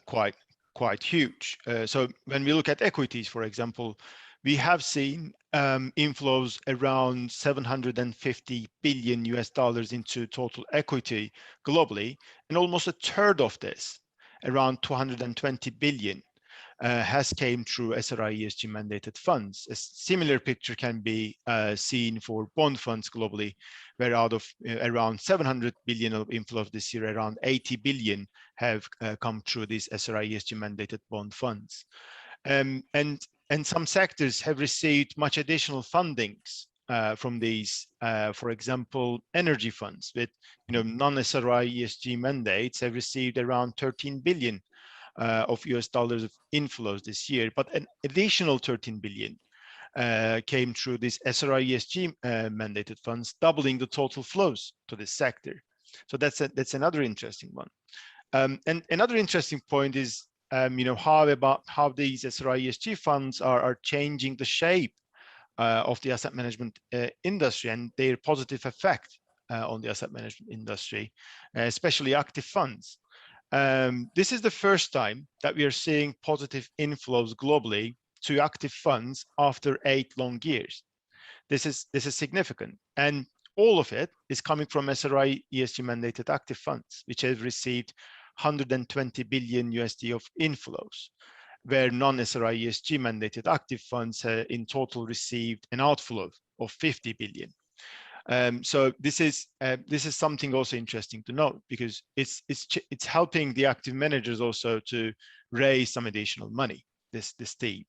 quite huge. So when we look at equities, for example, we have seen inflows around $750 billion into total equity globally, and almost a third of this, around 220 billion, has came through SRI ESG mandated funds. A similar picture can be seen for bond funds globally, where out of around 700 billion of inflows this year, around 80 billion have come through these SRI ESG mandated bond funds. And some sectors have received much additional fundings from these, for example, energy funds with non-SRI ESG mandates have received around 13 billion of US dollars of inflows this year, but an additional 13 billion came through these SRI ESG mandated funds, doubling the total flows to this sector. So that's another interesting one. And another interesting point is how these SRI ESG funds are changing the shape of the asset management industry and their positive effect on the asset management industry, especially active funds. This is the first time that we are seeing positive inflows globally to active funds after 8 long years. This is significant, and all of it is coming from SRI ESG mandated active funds, which have received 120 billion USD of inflows, where non-SRI ESG mandated active funds in total received an outflow of 50 billion. So this is something also interesting to note, because it's helping the active managers also to raise some additional money, this team.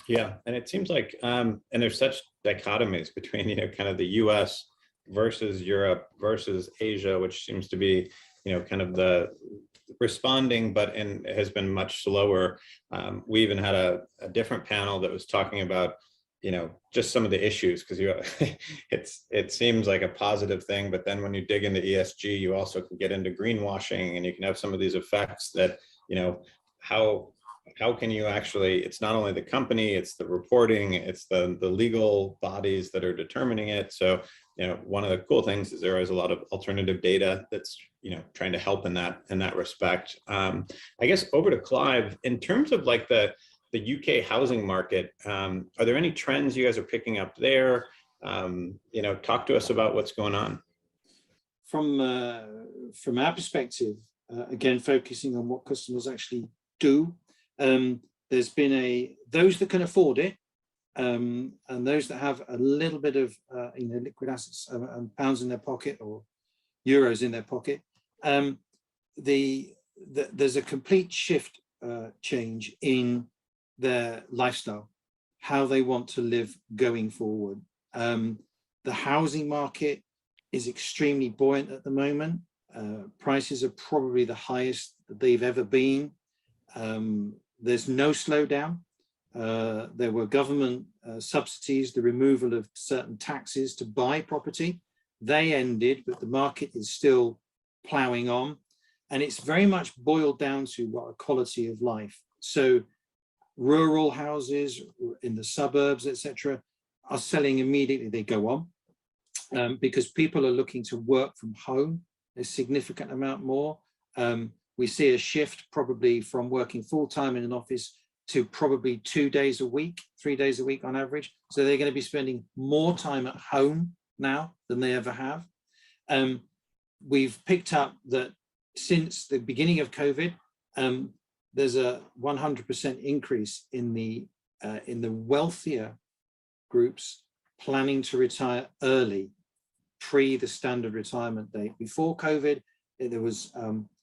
Yeah, and it seems like and there's such dichotomies between kind of the US versus Europe versus Asia, which seems to be kind of the responding, but has been much slower. We even had a different panel that was talking about just some of the issues, because it seems like a positive thing, but then when you dig into ESG, you also can get into greenwashing, and you can have some of these effects that how can you actually, it's not only the company, it's the reporting, it's the legal bodies that are determining it. So one of the cool things is there is a lot of alternative data that's trying to help in that respect. I guess over to Clive, in terms of like the UK housing market, are there any trends you guys are picking up there? Talk to us about what's going on. From our perspective, again, focusing on what customers actually do, there's been those that can afford it, and those that have a little bit of liquid assets and pounds in their pocket or euros in their pocket. The there's a complete shift change in their lifestyle, how they want to live going forward. The housing market is extremely buoyant at the moment. Prices are probably the highest that they've ever been. There's no slowdown. There were government subsidies, the removal of certain taxes to buy property. They ended, but the market is still ploughing on. And it's very much boiled down to what a quality of life. So rural houses in the suburbs, etc., are selling immediately. They go on because people are looking to work from home a significant amount more. We see a shift probably from working full-time in an office to probably 2 days a week, 3 days a week on average. So they're going to be spending more time at home now than they ever have. We've picked up that since the beginning of COVID, there's a 100% increase in the wealthier groups planning to retire early, pre the standard retirement date. Before COVID, there was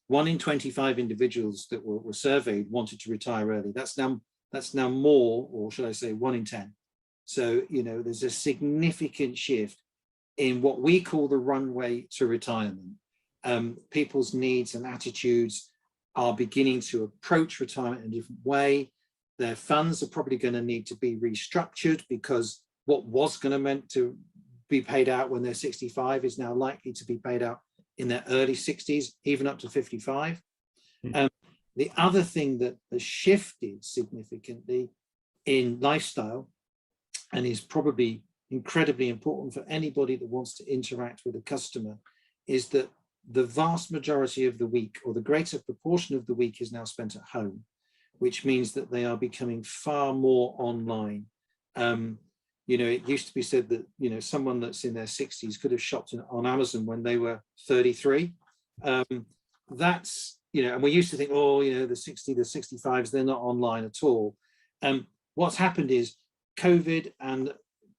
1 in 25 individuals that were surveyed wanted to retire early. That's now more, or should I say 1 in 10. So, you know, there's a significant shift in what we call the runway to retirement. People's needs and attitudes are beginning to approach retirement in a different way. Their funds are probably going to need to be restructured because what was going to meant to be paid out when they're 65 is now likely to be paid out in their early 60s, even up to 55. The other thing that has shifted significantly in lifestyle, and is probably incredibly important for anybody that wants to interact with a customer, is that the vast majority of the week, or the greater proportion of the week, is now spent at home, which means that they are becoming far more online. You know, it used to be said that, you know, someone that's in their 60s could have shopped on Amazon when they were 33. That's, you know, and we used to think, oh, you know, the 60, the 65s, they're not online at all. What's happened is COVID and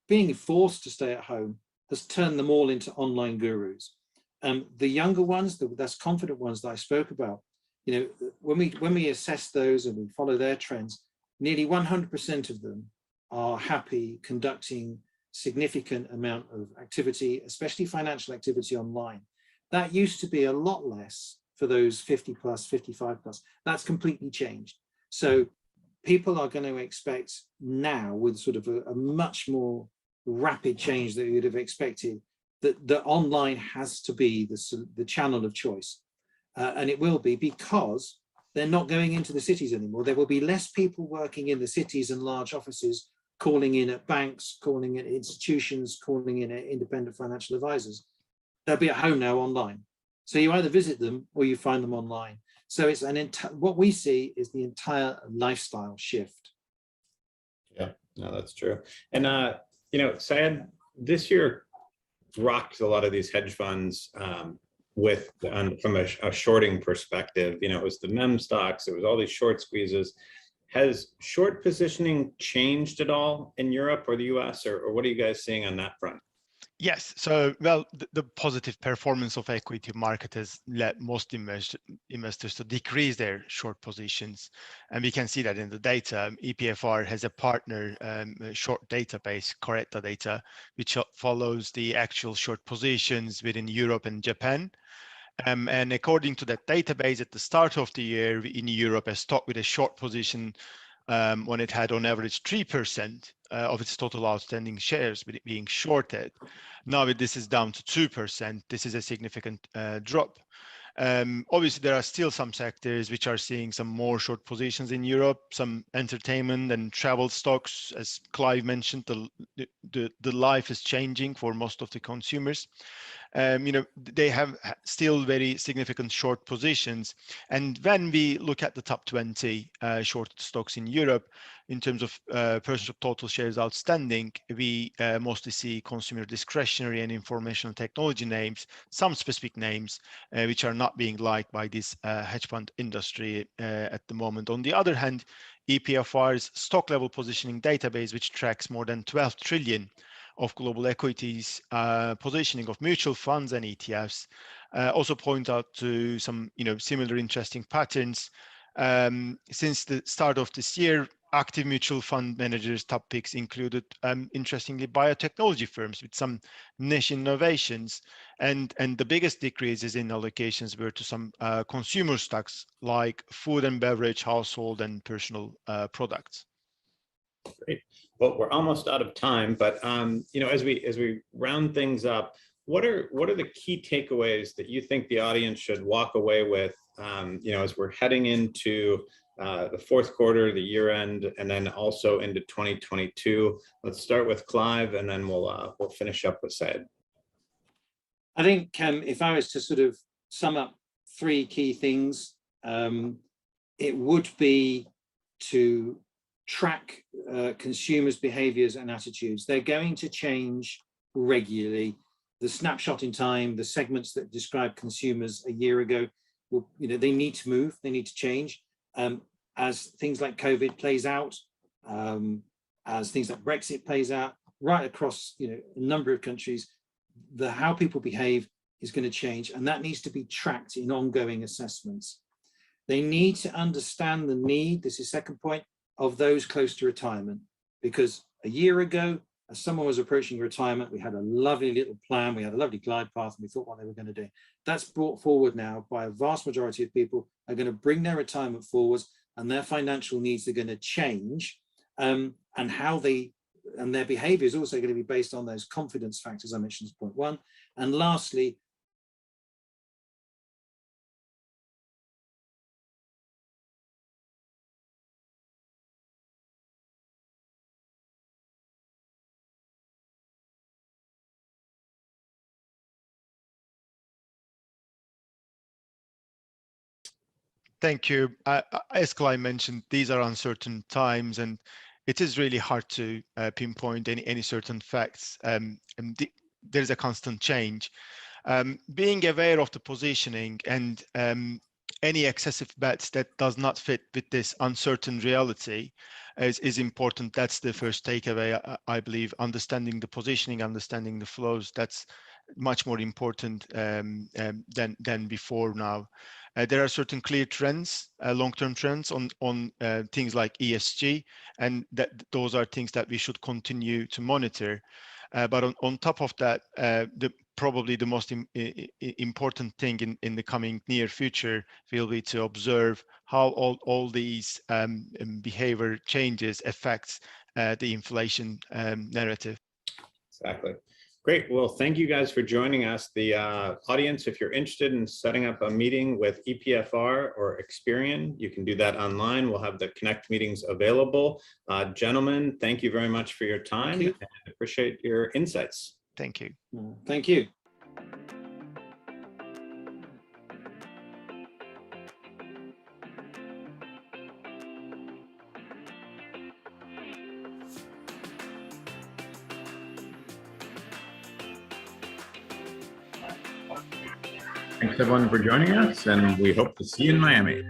being forced to stay at home has turned them all into online gurus. The younger ones, the less confident ones that I spoke about, you know, when we assess those and we follow their trends, nearly 100% of them are happy conducting significant amount of activity, especially financial activity online. That used to be a lot less for those 50 plus, 55 plus. That's completely changed. So people are going to expect now, with sort of a much more rapid change that you would have expected, that the online has to be the channel of choice. And it will be, because they're not going into the cities anymore. There will be less people working in the cities and large offices, calling in at banks, calling in at institutions, calling in at independent financial advisors. They'll be at home now online. So you either visit them or you find them online. So it's what we see is the entire lifestyle shift. Yeah, no, that's true. And you know, Syed, this year rocked a lot of these hedge funds from a shorting perspective. You know, it was the meme stocks, it was all these short squeezes. Has short positioning changed at all in Europe or the US, or what are you guys seeing on that front? Yes, so well, the positive performance of equity market has led most investors to decrease their short positions, and we can see that in the data. EPFR has a partner short database, Coretta Data, which follows the actual short positions within Europe and Japan. And according to that database, at the start of the year in Europe, a stock with a short position, when it had on average 3% of its total outstanding shares being shorted. Now this is down to 2%. This is a significant drop. Obviously, there are still some sectors which are seeing some more short positions in Europe, some entertainment and travel stocks. As Clive mentioned, the life is changing for most of the consumers. You know, they have still very significant short positions. And when we look at the top 20 short stocks in Europe, in terms of percentage of total shares outstanding, we mostly see consumer discretionary and information technology names, some specific names, which are not being liked by this hedge fund industry at the moment. On the other hand, EPFR's stock level positioning database, which tracks more than 12 trillion of global equities positioning of mutual funds and ETFs, also point out to some similar interesting patterns. Since the start of this year, active mutual fund managers' top picks included, interestingly, biotechnology firms with some niche innovations, and the biggest decreases in allocations were to some consumer stocks like food and beverage, household, and personal products. Great. Well, we're almost out of time, but as we round things up, what are the key takeaways that you think the audience should walk away with, as we're heading into the fourth quarter, the year end, and then also into 2022? Let's start with Clive, and then we'll finish up with Syed. I think if I was to sort of sum up three key things, it would be to track consumers' behaviors and attitudes. They're going to change regularly. The snapshot in time, the segments that described consumers a year ago, they need to move, they need to change. As things like COVID plays out, as things like Brexit plays out, right across a number of countries, how people behave is going to change, and that needs to be tracked in ongoing assessments. They need to understand the need, this is second point, of those close to retirement, because a year ago, as someone was approaching retirement, we had a lovely little plan, we had a lovely glide path, and we thought what they were going to do. That's brought forward now by a vast majority of people are going to bring their retirement forwards, and their financial needs are going to change, and their behavior is also going to be based on those confidence factors I mentioned as point one. And lastly, Thank you. As Clive mentioned, these are uncertain times, and it is really hard to pinpoint any certain facts. There's a constant change. Being aware of the positioning and any excessive bets that does not fit with this uncertain reality is important. That's the first takeaway, I believe. Understanding the positioning, understanding the flows, that's much more important than before now. There are certain clear trends, long-term trends on things like ESG, and those are things that we should continue to monitor. But on top of that, probably the most important thing in the coming near future will be to observe how all these behavior changes affects the inflation narrative. Exactly. Great. Well, thank you guys for joining us. The audience, if you're interested in setting up a meeting with EPFR or Experian, you can do that online. We'll have the Connect meetings available. Gentlemen, thank you very much for your time. And I appreciate your insights. Thank you. Thank you. Thanks everyone for joining us, and we hope to see you in Miami.